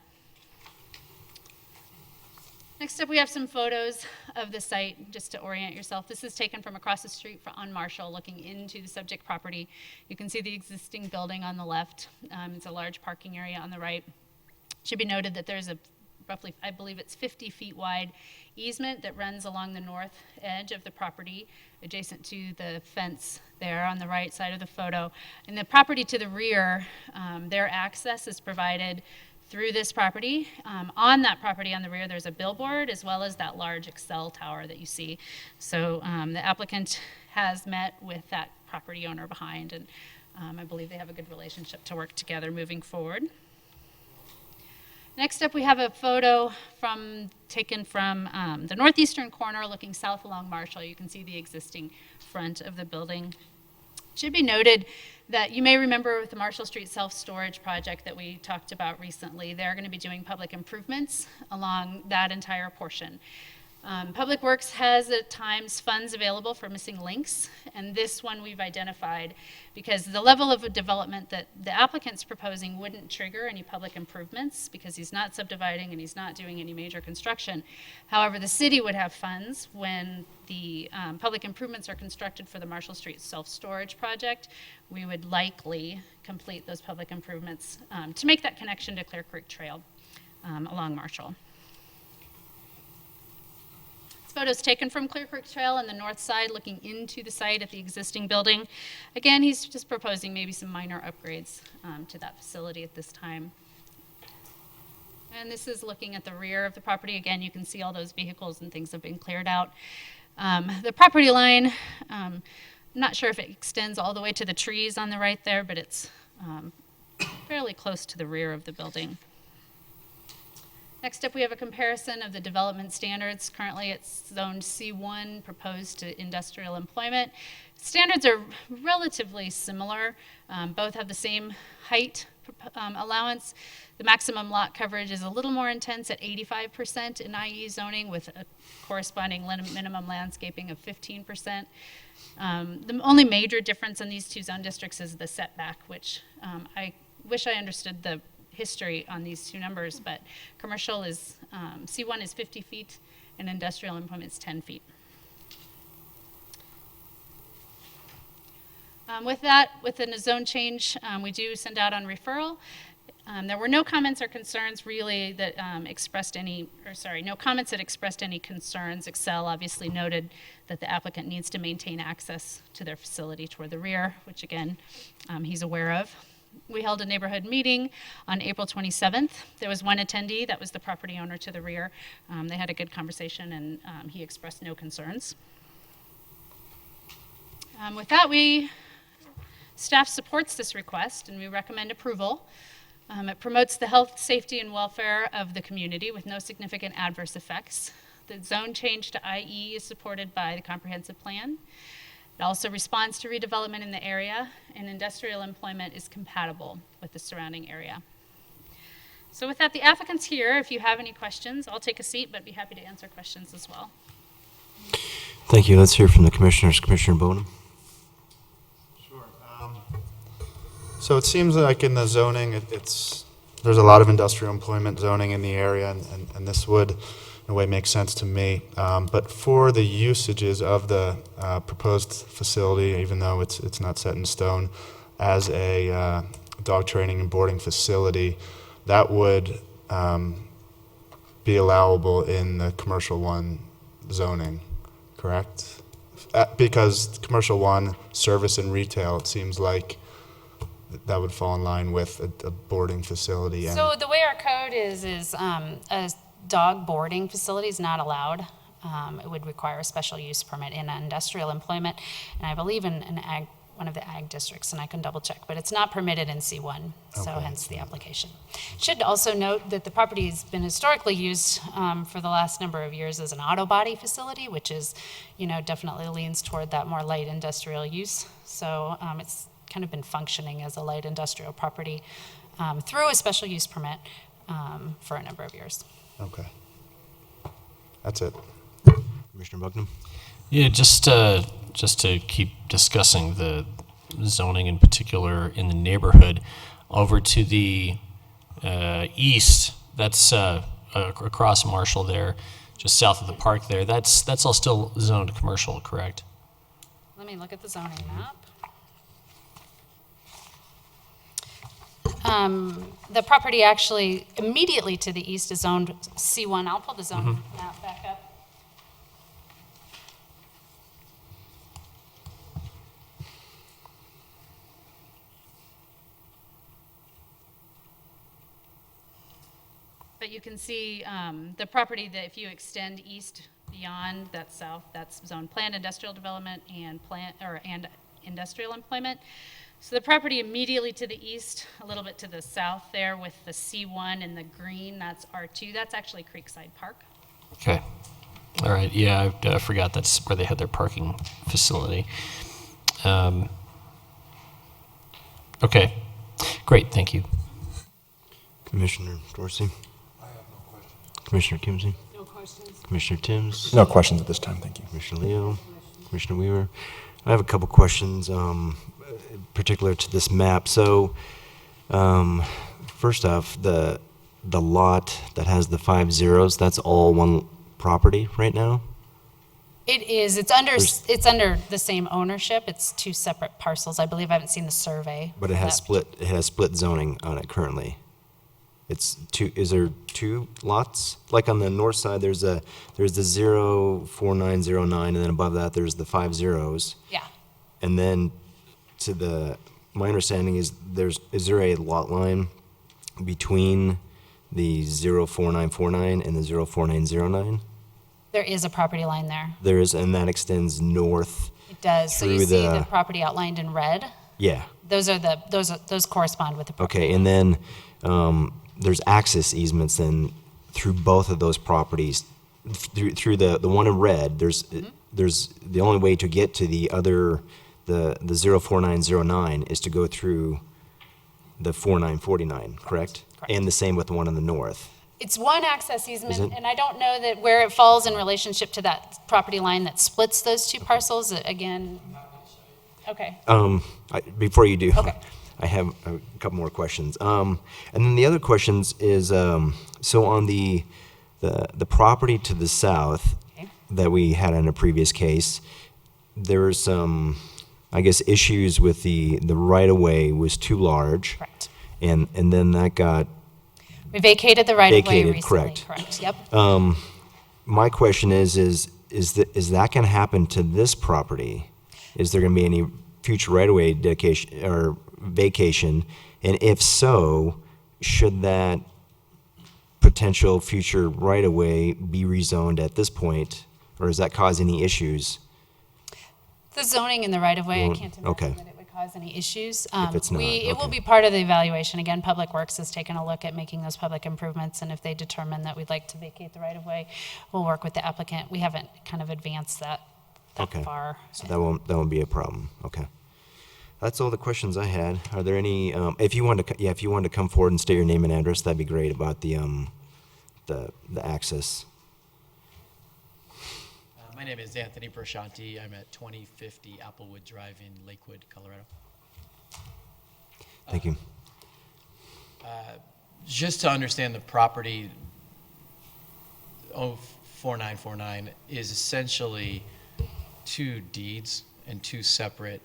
Next up, we have some photos of the site, just to orient yourself. This is taken from across the street on Marshall, looking into the subject property. You can see the existing building on the left. It's a large parking area on the right. It should be noted that there's a roughly, I believe it's 50 feet wide easement that runs along the north edge of the property, adjacent to the fence there on the right side of the photo. And the property to the rear, their access is provided through this property. On that property on the rear, there's a billboard as well as that large Excel tower that you see. So the applicant has met with that property owner behind, and I believe they have a good relationship to work together moving forward. Next up, we have a photo taken from the northeastern corner looking south along Marshall. You can see the existing front of the building. It should be noted that you may remember with the Marshall Street self-storage project that we talked about recently, they're going to be doing public improvements along that entire portion. Public Works has at times funds available for missing links, and this one we've identified because the level of development that the applicant's proposing wouldn't trigger any public improvements because he's not subdividing and he's not doing any major construction. However, the city would have funds when the public improvements are constructed for the Marshall Street self-storage project. We would likely complete those public improvements to make that connection to Clear Creek Trail along Marshall. This photo is taken from Clear Creek Trail on the north side, looking into the site at the existing building. Again, he's just proposing maybe some minor upgrades to that facility at this time. And this is looking at the rear of the property. Again, you can see all those vehicles and things have been cleared out. The property line not sure if it extends all the way to the trees on the right there, but it's fairly close to the rear of the building. Next up, we have a comparison of the development standards. Currently, it's zoned C1, proposed to industrial employment. Standards are relatively similar. Both have the same height allowance. The maximum lot coverage is a little more intense at 85% in IE zoning, with a corresponding minimum landscaping of 15%. The only major difference in these two zone districts is the setback, which I wish I understood the history on these two numbers, but commercial is, C1 is 50 feet and industrial employment is 10 feet. With that, within a zone change, we do send out on referral. There were no comments or concerns really that expressed any, or sorry, no comments that expressed any concerns. Excel obviously noted that the applicant needs to maintain access to their facility toward the rear, which again, he's aware of. We held a neighborhood meeting on April 27th. There was one attendee, that was the property owner to the rear. They had a good conversation and he expressed no concerns. With that, staff supports this request and we recommend approval. It promotes the health, safety, and welfare of the community with no significant adverse effects. The zone change to IE is supported by the comprehensive plan. It also responds to redevelopment in the area, and industrial employment is compatible with the surrounding area. So with that, the applicant's here. If you have any questions, I'll take a seat, but be happy to answer questions as well. Thank you. Let's hear from the commissioners. Commissioner Bonham. Sure. So it seems like in the zoning, there's a lot of industrial employment zoning in the area, and this would, in a way, make sense to me. But for the usages of the proposed facility, even though it's not set in stone, as a dog training and boarding facility, that would be allowable in the commercial one zoning, correct? Because commercial one, service and retail, it seems like that would fall in line with a boarding facility. So the way our code is a dog boarding facility is not allowed. It would require a special use permit in industrial employment, and I believe in one of the ag districts, and I can double check, but it's not permitted in C1, so hence the application. Should also note that the property has been historically used for the last number of years as an auto body facility, which is, definitely leans toward that more light industrial use. So it's kind of been functioning as a light industrial property through a special use permit for a number of years. Okay. That's it. Commissioner Bucknam. Yeah, just to keep discussing the zoning in particular in the neighborhood, over to the east, that's across Marshall there, just south of the park there, that's all still zoned commercial, correct? Let me look at the zoning map. The property actually immediately to the east is zoned C1. I'll pull the zone map back up. But you can see the property that if you extend east beyond that south, that's zone planned industrial development and industrial employment. So the property immediately to the east, a little bit to the south there with the C1 and the green, that's R2. That's actually Creekside Park. Okay. All right. Yeah, I forgot that's where they had their parking facility. Okay. Great. Thank you. Commissioner Dorsey. I have no questions. Commissioner Kimsey. No questions. Commissioner Timms. No questions at this time, thank you. Commissioner Leo. Commissioner Weaver. I have a couple questions particular to this map. So first off, the lot that has the 5 zeros, that's all one property right now? It is. It's under the same ownership. It's two separate parcels. I believe I haven't seen the survey. But it has split zoning on it currently. It's two. Is there two lots? Like on the north side, there's the 04909, and then above that there's the 5 zeros. Yeah. And then my understanding is is there a lot line between the 04949 and the 04909? There is a property line there. There is, and that extends north It does. So you through see the property outlined in red. Yeah. Those correspond with the property. Okay, and then there's access easements then through both of those properties. Through the one in red, there's the only way to get to the other, the 04909 is to go through the 4949, correct? And the same with the one in the north. It's one access Is easement, it? and I don't know that where it falls in relationship to that property line that splits those two parcels. Again, okay. Before you do, Okay. I have a couple more questions. And then the other questions is, so on the property to the south that we had in a previous case, there were some, I guess, issues with the right-of-way was too large. Correct. And then that got We vacated the right-of-way vacated, recently. correct. Yep. My question is that going to happen to this property? Is there going to be any future right-of-way dedication or vacation? And if so, should that potential future right-of-way be rezoned at this point, or does that cause any issues? The zoning in the right-of-way, I Well, can't okay. imagine that it would cause any issues. If it's not, It will okay. be part of the evaluation. Again, Public Works has taken a look at making those public improvements, and if they determine that we'd like to vacate the right-of-way, we'll work with the applicant. We haven't kind of advanced that Okay. far. So that won't be a problem. Okay. That's all the questions I had. Are there any? If you want to come forward and state your name and address, that'd be great about the access. My name is Anthony Brashanti. I'm at 2050 Applewood Drive in Lakewood, Colorado. Thank you. Just to understand the property, 4949 is essentially two deeds and two separate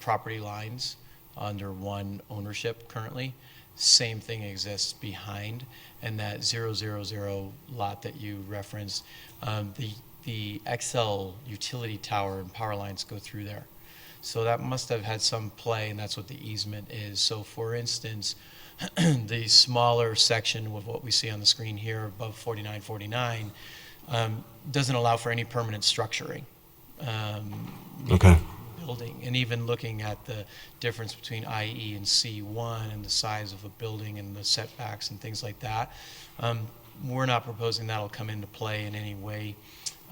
property lines under one ownership currently. Same thing exists behind, and that 000 lot that you referenced, the XL utility tower and power lines go through there. So that must have had some play, and that's what the easement is. So for instance, the smaller section of what we see on the screen here above 4949 doesn't allow for any permanent structuring. Okay. Building, and even looking at the difference between IE and C1 and the size of a building and the setbacks and things like that, we're not proposing that'll come into play in any way.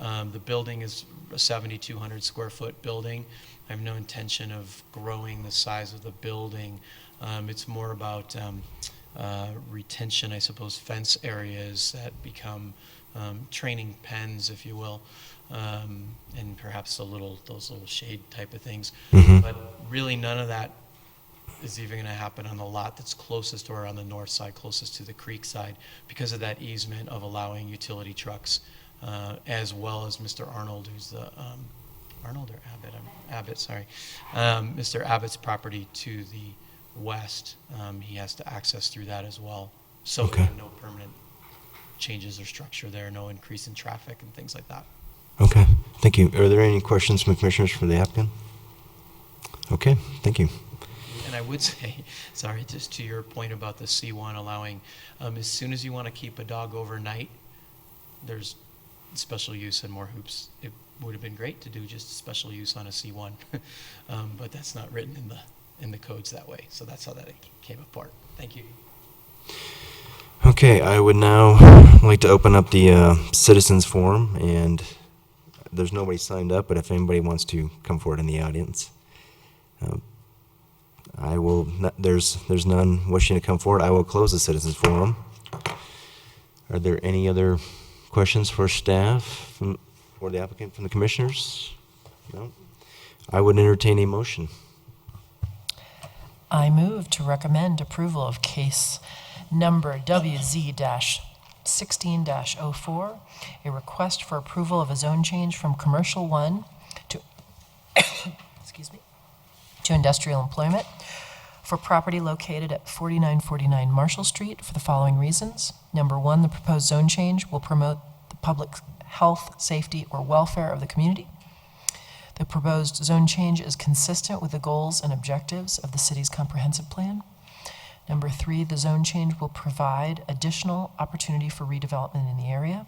The building is a 7,200 square foot building. I have no intention of growing the size of the building. It's more about retention, I suppose, fence areas that become training pens, if you will, and perhaps those little shade type of things. Mhm. But really none of that is even going to happen on the lot that's closest or on the north side, closest to the creek side, because of that easement of allowing utility trucks, as well as Mr. Arnold, who's the, Arnold or Abbott? Abbott, sorry. Mr. Abbott's property to the west, he has to access through that as well. So Okay. no permanent changes or structure there, no increase in traffic and things like that. Okay. Thank you. Are there any questions from the commissioners for the applicant? Okay. Thank you. And I would say, sorry, just to your point about the C1 allowing, as soon as you want to keep a dog overnight, there's special use and more hoops. It would have been great to do just special use on a C1, but that's not written in the codes that way. So that's how that came apart. Thank you. Okay, I would now like to open up the citizens forum, and there's nobody signed up, but if anybody wants to come forward in the audience, I will. There's none wishing to come forward. I will close the citizens forum. Are there any other questions for staff or the applicant from the commissioners? No. I would entertain a motion. I move to recommend approval of case number WZ-16-04, a request for approval of a zone change from commercial 1 to, excuse me, to industrial employment for property located at 4949 Marshall Street for the following reasons. Number 1, the proposed zone change will promote the public health, safety, or welfare of the community. The proposed zone change is consistent with the goals and objectives of the city's comprehensive plan. Number 3, the zone change will provide additional opportunity for redevelopment in the area.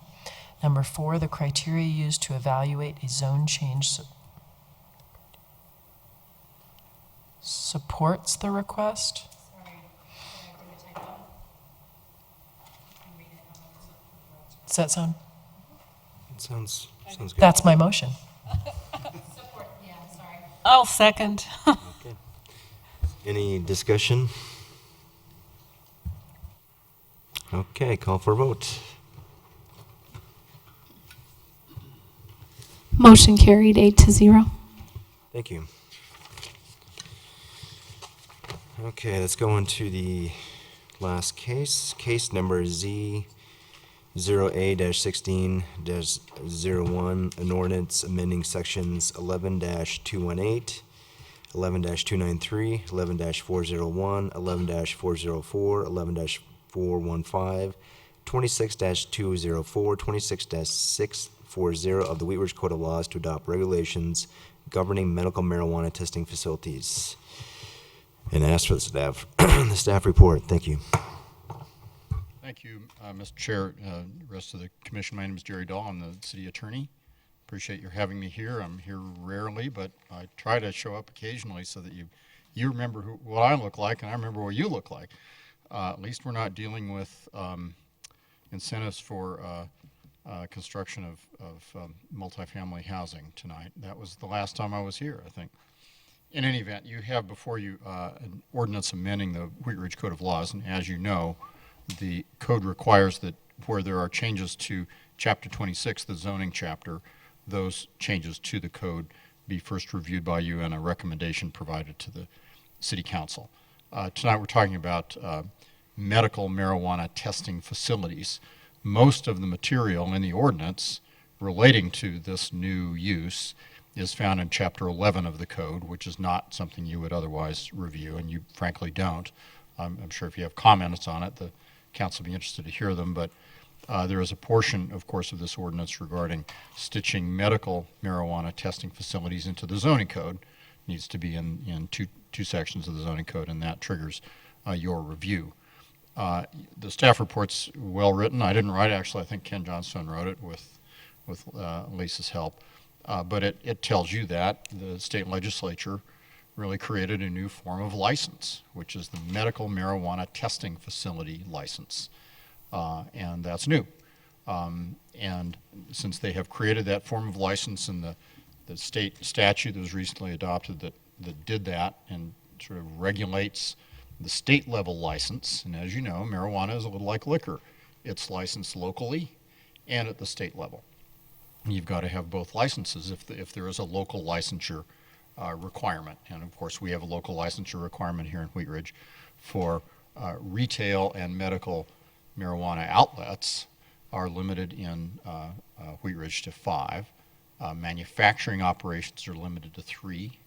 Number 4, the criteria used to evaluate a zone change supports the request. Does that sound? It sounds good. That's my motion. I'll second. Okay. Any discussion? Okay, call for a vote. Motion carried 8-0. Thank you. Okay, let's go into the last case. Case number Z0A-16-01, an ordinance amending sections 11-218, 11-293, 11-401, 11-404, 11-415, 26-204, 26-640 of the Wheat Ridge Code of Laws to adopt regulations governing medical marijuana testing facilities. And ask for the staff report. Thank you. Thank you, Mr. Chair. Rest of the commission, my name is Jerry Dahl. I'm the city attorney. Appreciate your having me here. I'm here rarely, but I try to show up occasionally so that you remember what I look like and I remember what you look like. At least we're not dealing with incentives for construction of multifamily housing tonight. That was the last time I was here, I think. In any event, you have before you an ordinance amending the Wheat Ridge Code of Laws, and as you know, the code requires that where there are changes to Chapter 26, the zoning chapter, those changes to the code be first reviewed by you and a recommendation provided to the City Council. Tonight we're talking about medical marijuana testing facilities. Most of the material in the ordinance relating to this new use is found in Chapter 11 of the code, which is not something you would otherwise review, and you frankly don't. I'm sure if you have comments on it, the council will be interested to hear them, but there is a portion, of course, of this ordinance regarding stitching medical marijuana testing facilities into the zoning code. It needs to be in two sections of the zoning code, and that triggers your review. The staff report's well written. I didn't write it, actually. I think Ken Johnstone wrote it with Lisa's help. But it tells you that the state legislature really created a new form of license, which is the medical marijuana testing facility license. And that's new. And since they have created that form of license and the state statute that was recently adopted that did that and sort of regulates the state level license, and as you know, marijuana is a little like liquor. It's licensed locally and at the state level. You've got to have both licenses if there is a local licensure requirement. And of course, we have a local licensure requirement here in Wheat Ridge for retail and medical marijuana outlets are limited in Wheat Ridge to 5. Manufacturing operations are limited to 3.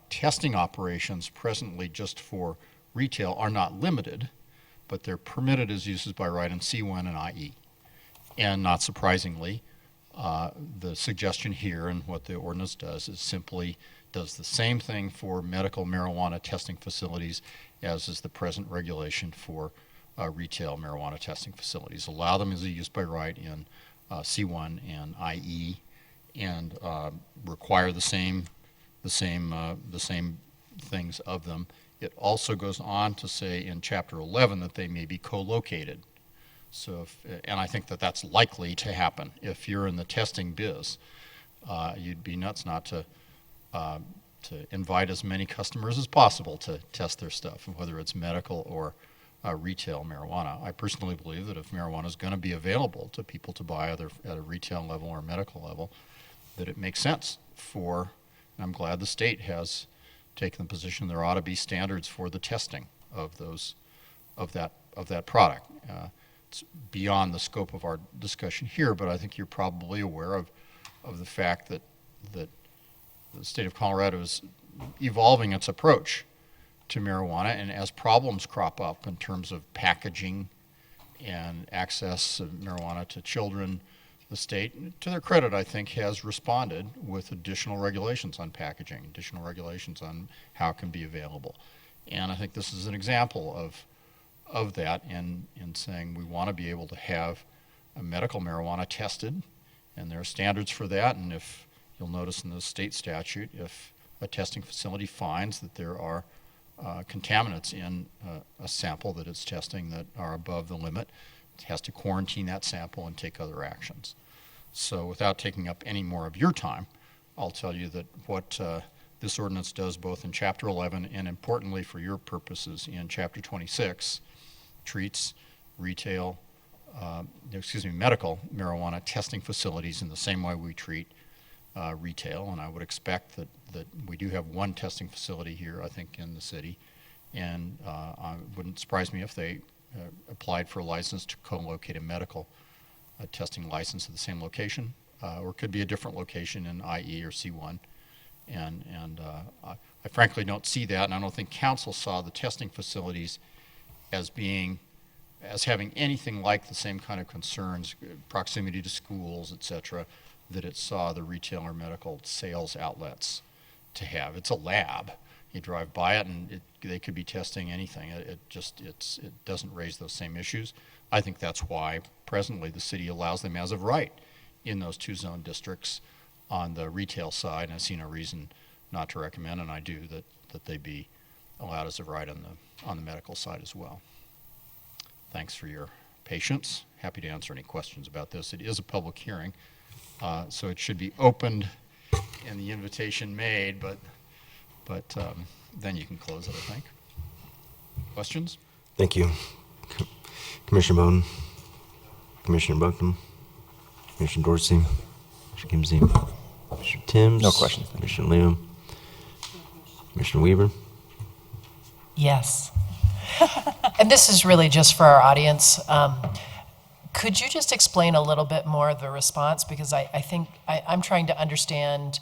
Testing operations presently just for retail are not limited, but they're permitted as uses by right in C1 and IE. And not surprisingly, the suggestion here and what the ordinance does is simply does the same thing for medical marijuana testing facilities as is the present regulation for retail marijuana testing facilities. Allow them as a use by right in C1 and IE, and require the same things of them. It also goes on to say in Chapter 11 that they may be co-located. So, and I think that that's likely to happen. If you're in the testing biz, you'd be nuts not to invite as many customers as possible to test their stuff, whether it's medical or retail marijuana. I personally believe that if marijuana is going to be available to people to buy either at a retail level or medical level, that it makes sense for, and I'm glad the state has taken the position there ought to be standards for the testing of that product. It's beyond the scope of our discussion here, but I think you're probably aware of the fact that the state of Colorado is evolving its approach to marijuana, and as problems crop up in terms of packaging and access of marijuana to children, the state, to their credit, I think, has responded with additional regulations on packaging, additional regulations on how it can be available. And I think this is an example of that in saying we want to be able to have a medical marijuana tested, and there are standards for that. And if you'll notice in the state statute, if a testing facility finds that there are contaminants in a sample that it's testing that are above the limit, it has to quarantine that sample and take other actions. So without taking up any more of your time, I'll tell you that what this ordinance does both in Chapter 11 and importantly for your purposes in Chapter 26 treats retail, medical marijuana testing facilities in the same way we treat retail. And I would expect that we do have one testing facility here, I think, in the city. And it wouldn't surprise me if they applied for a license to co-locate a medical testing license at the same location, or it could be a different location in IE or C1. And I frankly don't see that, and I don't think council saw the testing facilities as having anything like the same kind of concerns, proximity to schools, et cetera, that it saw the retail or medical sales outlets to have. It's a lab. You drive by it and they could be testing anything. It doesn't raise those same issues. I think that's why presently the city allows them as of right in those two zone districts on the retail side, and I see no reason not to recommend, and I do, that they be allowed as of right on the medical side as well. Thanks for your patience. Happy to answer any questions about this. It is a public hearing, so it should be opened and the invitation made, but then you can close it, I think. Questions? Thank you. Commissioner Bowden, Commissioner Bucknam, Commissioner Dorsey, Commissioner Kimsey, Commissioner Timms. No questions. Commissioner Leo, Commissioner Weaver. Yes. And this is really just for our audience. Could you just explain a little bit more of the response? Because I think I'm trying to understand.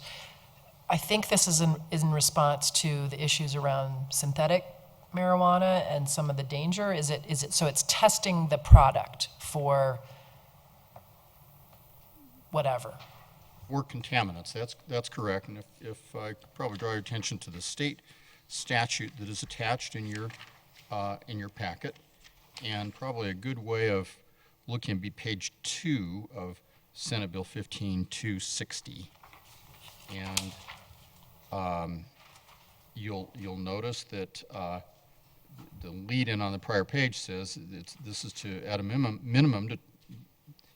I think this is in response to the issues around synthetic marijuana and some of the danger. Is it so it's testing the product for whatever? For contaminants, that's correct. And if I could probably draw your attention to the state statute that is attached in your packet, and probably a good way of looking would be page 2 of Senate Bill 15260. And you'll notice that the lead-in on the prior page says this is to add a minimum to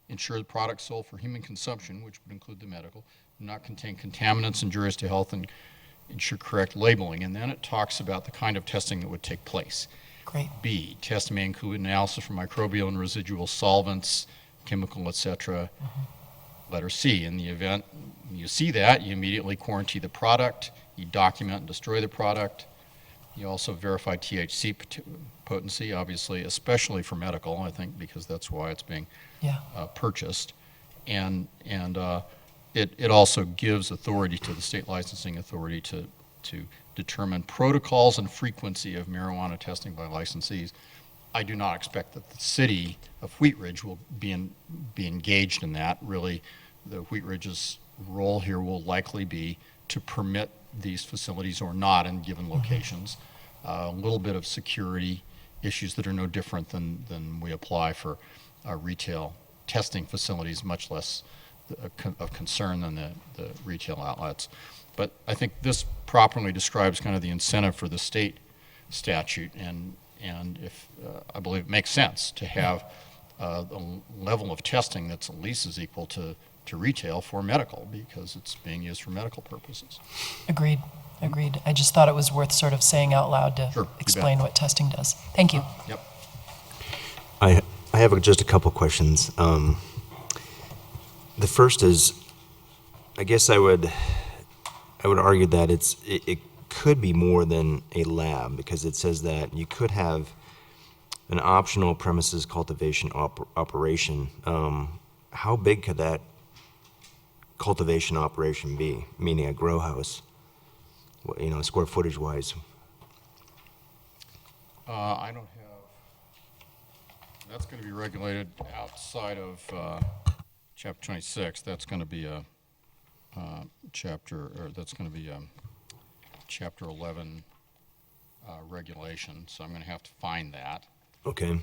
ensure the products sold for human consumption, which would include the medical, do not contain contaminants injurious to health and ensure correct labeling. And then it talks about the kind of testing that would take place. Great. B, testing may include analysis for microbial and residual solvents, chemical, et cetera. Letter C, in the event you see that, you immediately quarantine the product, you document and destroy the product. You also verify THC potency, obviously, especially for medical, I think, because that's why it's being purchased. And it also gives authority to the state licensing authority to determine protocols and frequency of marijuana testing by licensees. I do not expect that the city of Wheat Ridge will be engaged in that. Really, the Wheat Ridge's role here will likely be to permit these facilities or not in given locations. A little bit of security issues that are no different than we apply for retail testing facilities, much less of concern than the retail outlets. But I think this properly describes kind of the incentive for the state statute, and if I believe it makes sense to have a level of testing that's at least as equal to retail for medical, because it's being used for medical purposes. Agreed. I just thought it was worth sort of saying out loud to explain what testing does. Thank you. Yep. I have just a couple questions. The first is, I guess I would argue that it could be more than a lab, because it says that you could have an optional premises cultivation operation. How big could that cultivation operation be, meaning a grow house, square footage wise? I don't have, that's going to be regulated outside of Chapter 26. That's going to be a Chapter 11 regulation, so I'm going to have to find that. Okay.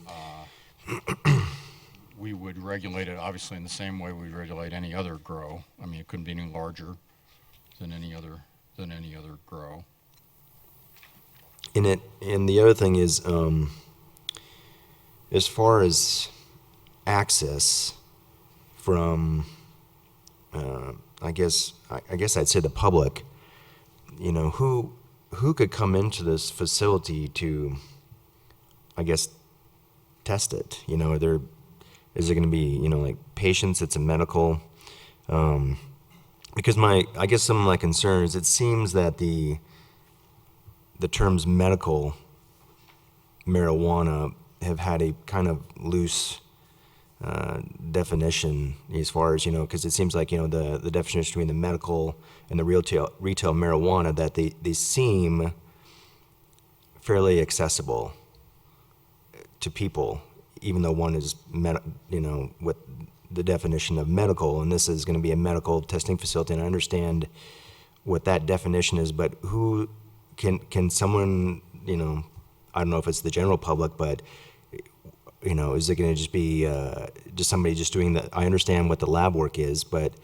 We would regulate it obviously in the same way we regulate any other grow. I mean, it couldn't be any larger than any other than any other grow. And the other thing is, as far as access from, I guess I'd say the public, you know, who could come into this facility to, I guess, test it? You know, is it going to be, you know, like patients? It's a medical. Because I guess some of my concerns, it seems that the terms medical marijuana have had a kind of loose definition as far as, you know, because it seems like, you know, the definition between the medical and the retail marijuana, that they seem fairly accessible to people, even though one is, you know, with the definition of medical, and this is going to be a medical testing facility, and I understand what that definition is, but who can someone, you know, I don't know if it's the general public, but, you know, is it going to just be just somebody just doing that? I understand what the lab work is, but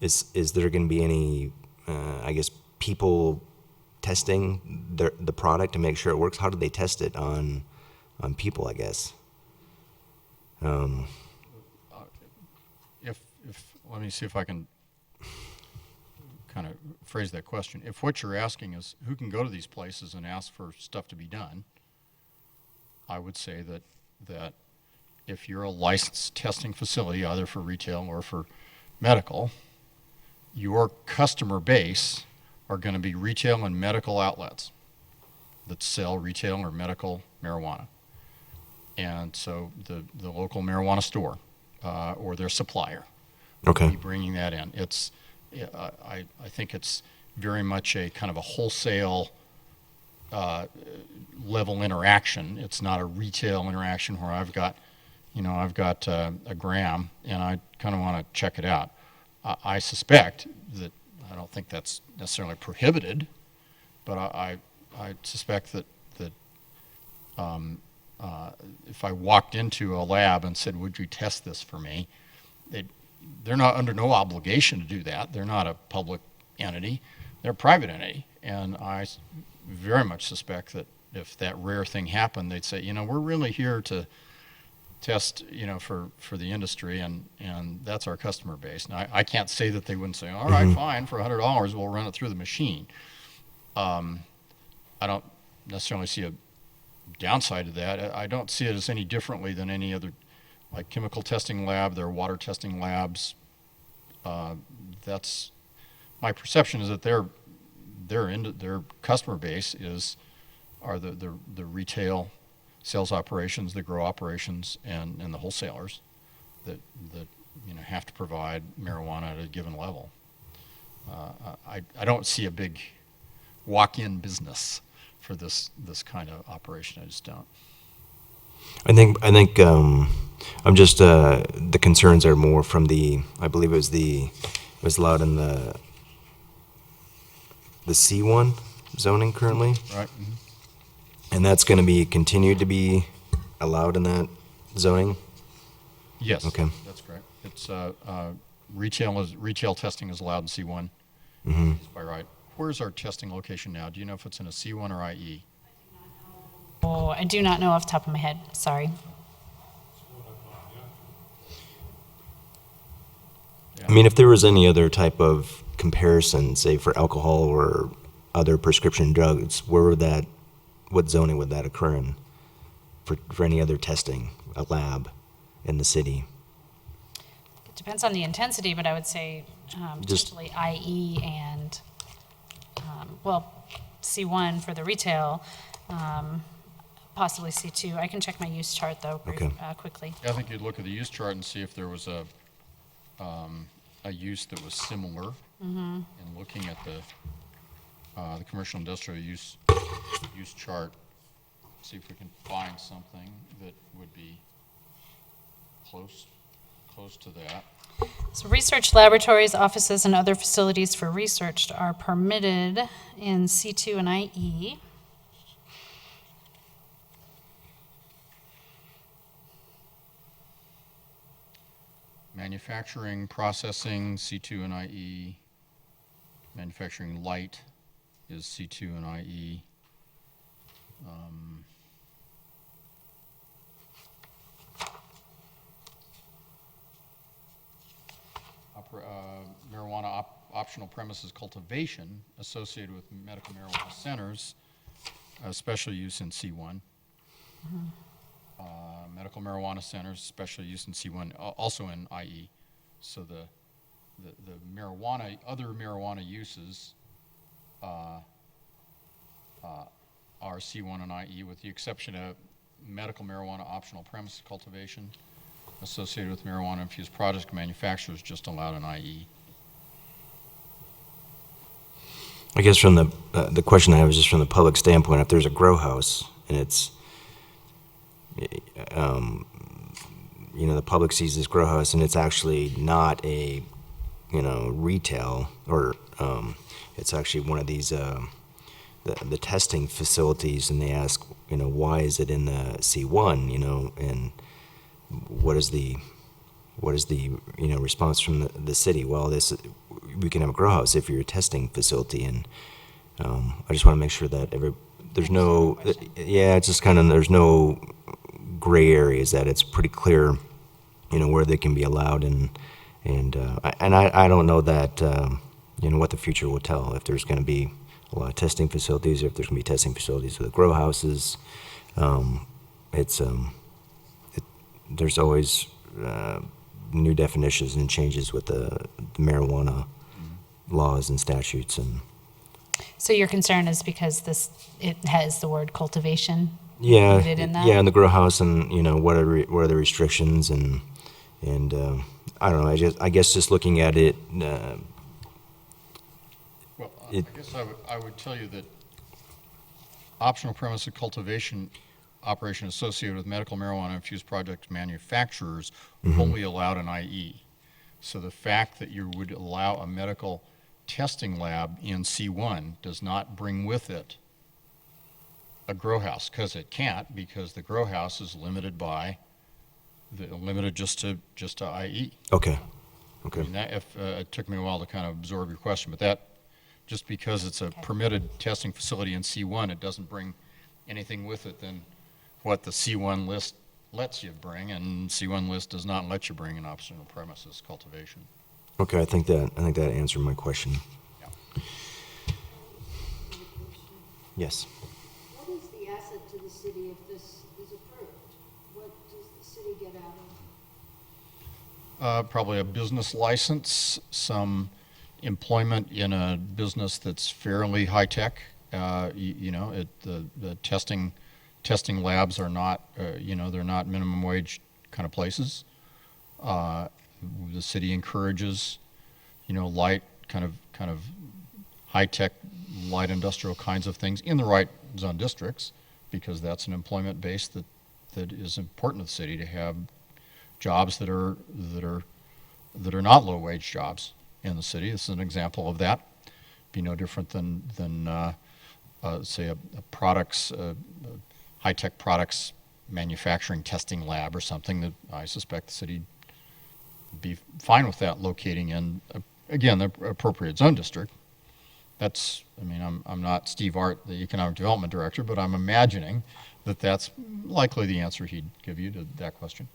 is there going to be any, I guess, people testing the product to make sure it works? How do they test it on people, I guess? Let me see if I can kind of phrase that question. If what you're asking is who can go to these places and ask for stuff to be done, I would say that if you're a licensed testing facility, either for retail or for medical, your customer base are going to be retail and medical outlets that sell retail or medical marijuana. And so the local marijuana store or their supplier Okay. will be bringing that in. I think it's very much a kind of a wholesale level interaction. It's not a retail interaction where I've got a gram and I kind of want to check it out. I suspect that, I don't think that's necessarily prohibited, but I suspect that if I walked into a lab and said, would you test this for me, they're not under no obligation to do that. They're not a public entity. They're a private entity. And I very much suspect that if that rare thing happened, they'd say, you know, we're really here to test, you know, for the industry, and that's our customer base. Now, I can't say that they wouldn't say, all right, fine, for $100, we'll run it through the machine. I don't necessarily see a downside to that. I don't see it as any differently than any other, like chemical testing lab, there are water testing labs. That's my perception, is that their customer base are the retail sales operations, the grow operations, and the wholesalers that you know have to provide marijuana at a given level. I don't see a big walk-in business for this kind of operation. I just don't. I think I'm just the concerns are more from I believe it was allowed in the C1 zoning currently. Right. And that's going to be continued to be allowed in that zoning? Yes. Okay. That's correct. It's retail testing is allowed in C1. By right. Where's our testing location now? Do you know if it's in a C1 or IE? Oh, I do not know off the top of my head. Sorry. I mean, if there was any other type of comparison, say for alcohol or other prescription drugs, what zoning would that occur in for any other testing, a lab in the city? It depends on the intensity, but I would say potentially IE and, C1 for the retail, possibly C2. I can check my use chart, though, quickly. I think you'd look at the use chart and see if there was a use that was similar. And looking at the commercial industrial use chart, see if we can find something that would be close to that. So research laboratories, offices, and other facilities for research are permitted in C2 and IE. Manufacturing, processing, C2 and IE, manufacturing light, is C2 and IE. Marijuana optional premises cultivation associated with medical marijuana centers, special use in C1. Medical marijuana centers, special use in C1, also in IE. So the marijuana, other marijuana uses are C1 and IE, with the exception of medical marijuana optional premises cultivation associated with marijuana infused product manufacturers just allowed in IE. I guess from the question I have is just from the public standpoint, if there's a grow house and it's, the public sees this grow house and it's actually not a, retail, or it's actually one of these, the testing facilities, and they ask, why is it in the C1, and what is the response from the city? Well, we can have a grow house if you're a testing facility, and I just want to make sure that there's no, it's just kind of, there's no gray areas, that it's pretty clear, where they can be allowed, and I don't know that, what the future will tell, if there's going to be a lot of testing facilities, or if there's going to be testing facilities with grow houses. There's always new definitions and changes with the marijuana laws and statutes. And So your concern is because it has the word cultivation yeah, included in that? yeah, in the grow house, and what are the restrictions, and I don't know. I guess just looking at it. I guess I would tell you that optional premises cultivation operation associated with medical marijuana infused product manufacturers only allowed in IE. So the fact that you would allow a medical testing lab in C1 does not bring with it a grow house, because it can't, because the grow house is limited just to IE. Okay. I mean, it took me a while to kind of absorb your question, but that, just because it's a permitted testing facility in C1, it doesn't bring anything with it than what the C1 list lets you bring, and C1 list does not let you bring an optional premises cultivation. Okay, I think that answered my question. Yeah. Yes. What is the asset to the city if this is approved? What does the city get out of it? Probably a business license, some employment in a business that's fairly high tech. The testing labs are not, they're not minimum wage kind of places. The city encourages, light kind of high tech, light industrial kinds of things in the right zone districts, because that's an employment base that is important to the city, to have jobs that are not low wage jobs in the city. This is an example of that. Be no different than say a high-tech products manufacturing testing lab or something, that I suspect the city would be fine with that locating in, again, the appropriate zone district. I'm not Steve Art, the Economic Development Director, but I'm imagining that that's likely the answer he'd give you to that question.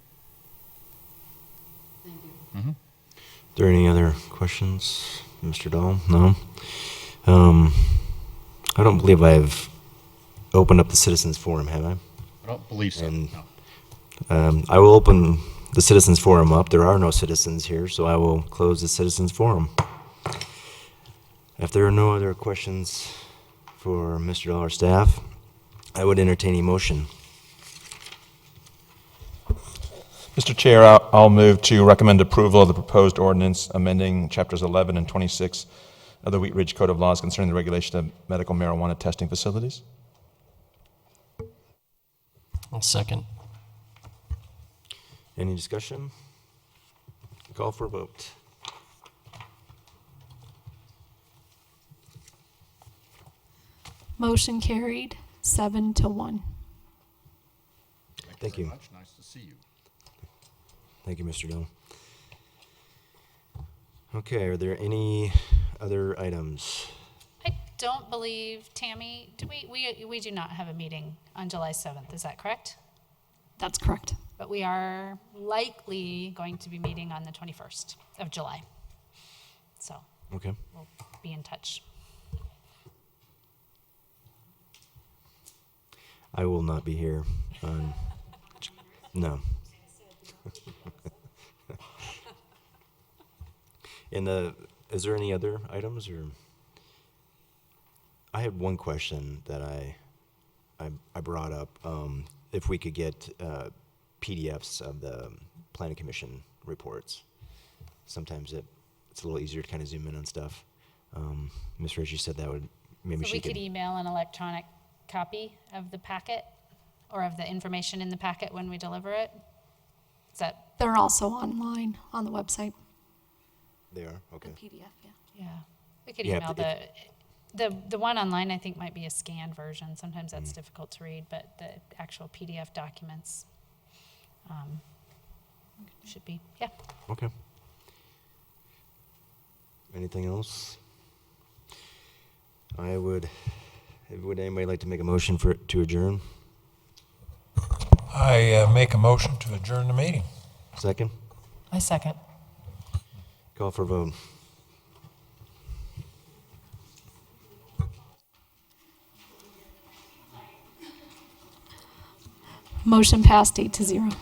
Thank you. Mm-hmm. Are there any other questions, Mr. Dahl? No? I don't believe I've opened up the citizens forum, have I? I don't believe so. And, no. I will open the citizens forum up. There are no citizens here, so I will close the citizens forum. If there are no other questions for Mr. Dahl or staff, I would entertain a motion. Mr. Chair, I'll move to recommend approval of the proposed ordinance amending Chapters 11 and 26 of the Wheat Ridge Code of Laws concerning the regulation of medical marijuana testing facilities. I'll second. Any discussion? Call for a vote. Motion carried, 7-1. Thank you. Very much. Nice to see you. Thank you, Mr. Dahl. Okay, are there any other items? don't believe, Tammy, we do not have a meeting on July 7th, is that correct? That's correct. But we are likely going to be meeting on the 21st of July. So Okay. we'll be in touch. I will not be here on, no. Is there any other items, or? I had one question that I brought up. If we could get PDFs of the Planning Commission reports. Sometimes it's a little easier to kind of zoom in on stuff. Ms. Ritchie said that would, maybe So she we could email an electronic copy of the packet or of the information in the packet when we deliver it? Is that? They're also online on the website. They are? Okay. The PDF, yeah. Yeah. We could Yeah, email the one online, I think, might be a scanned version. Sometimes that's difficult to read, but the actual PDF documents should be, yeah. Okay. Anything else? Would anybody like to make a motion to adjourn? I make a motion to adjourn the meeting. Second? I second. Call for vote. Motion passed 8-0.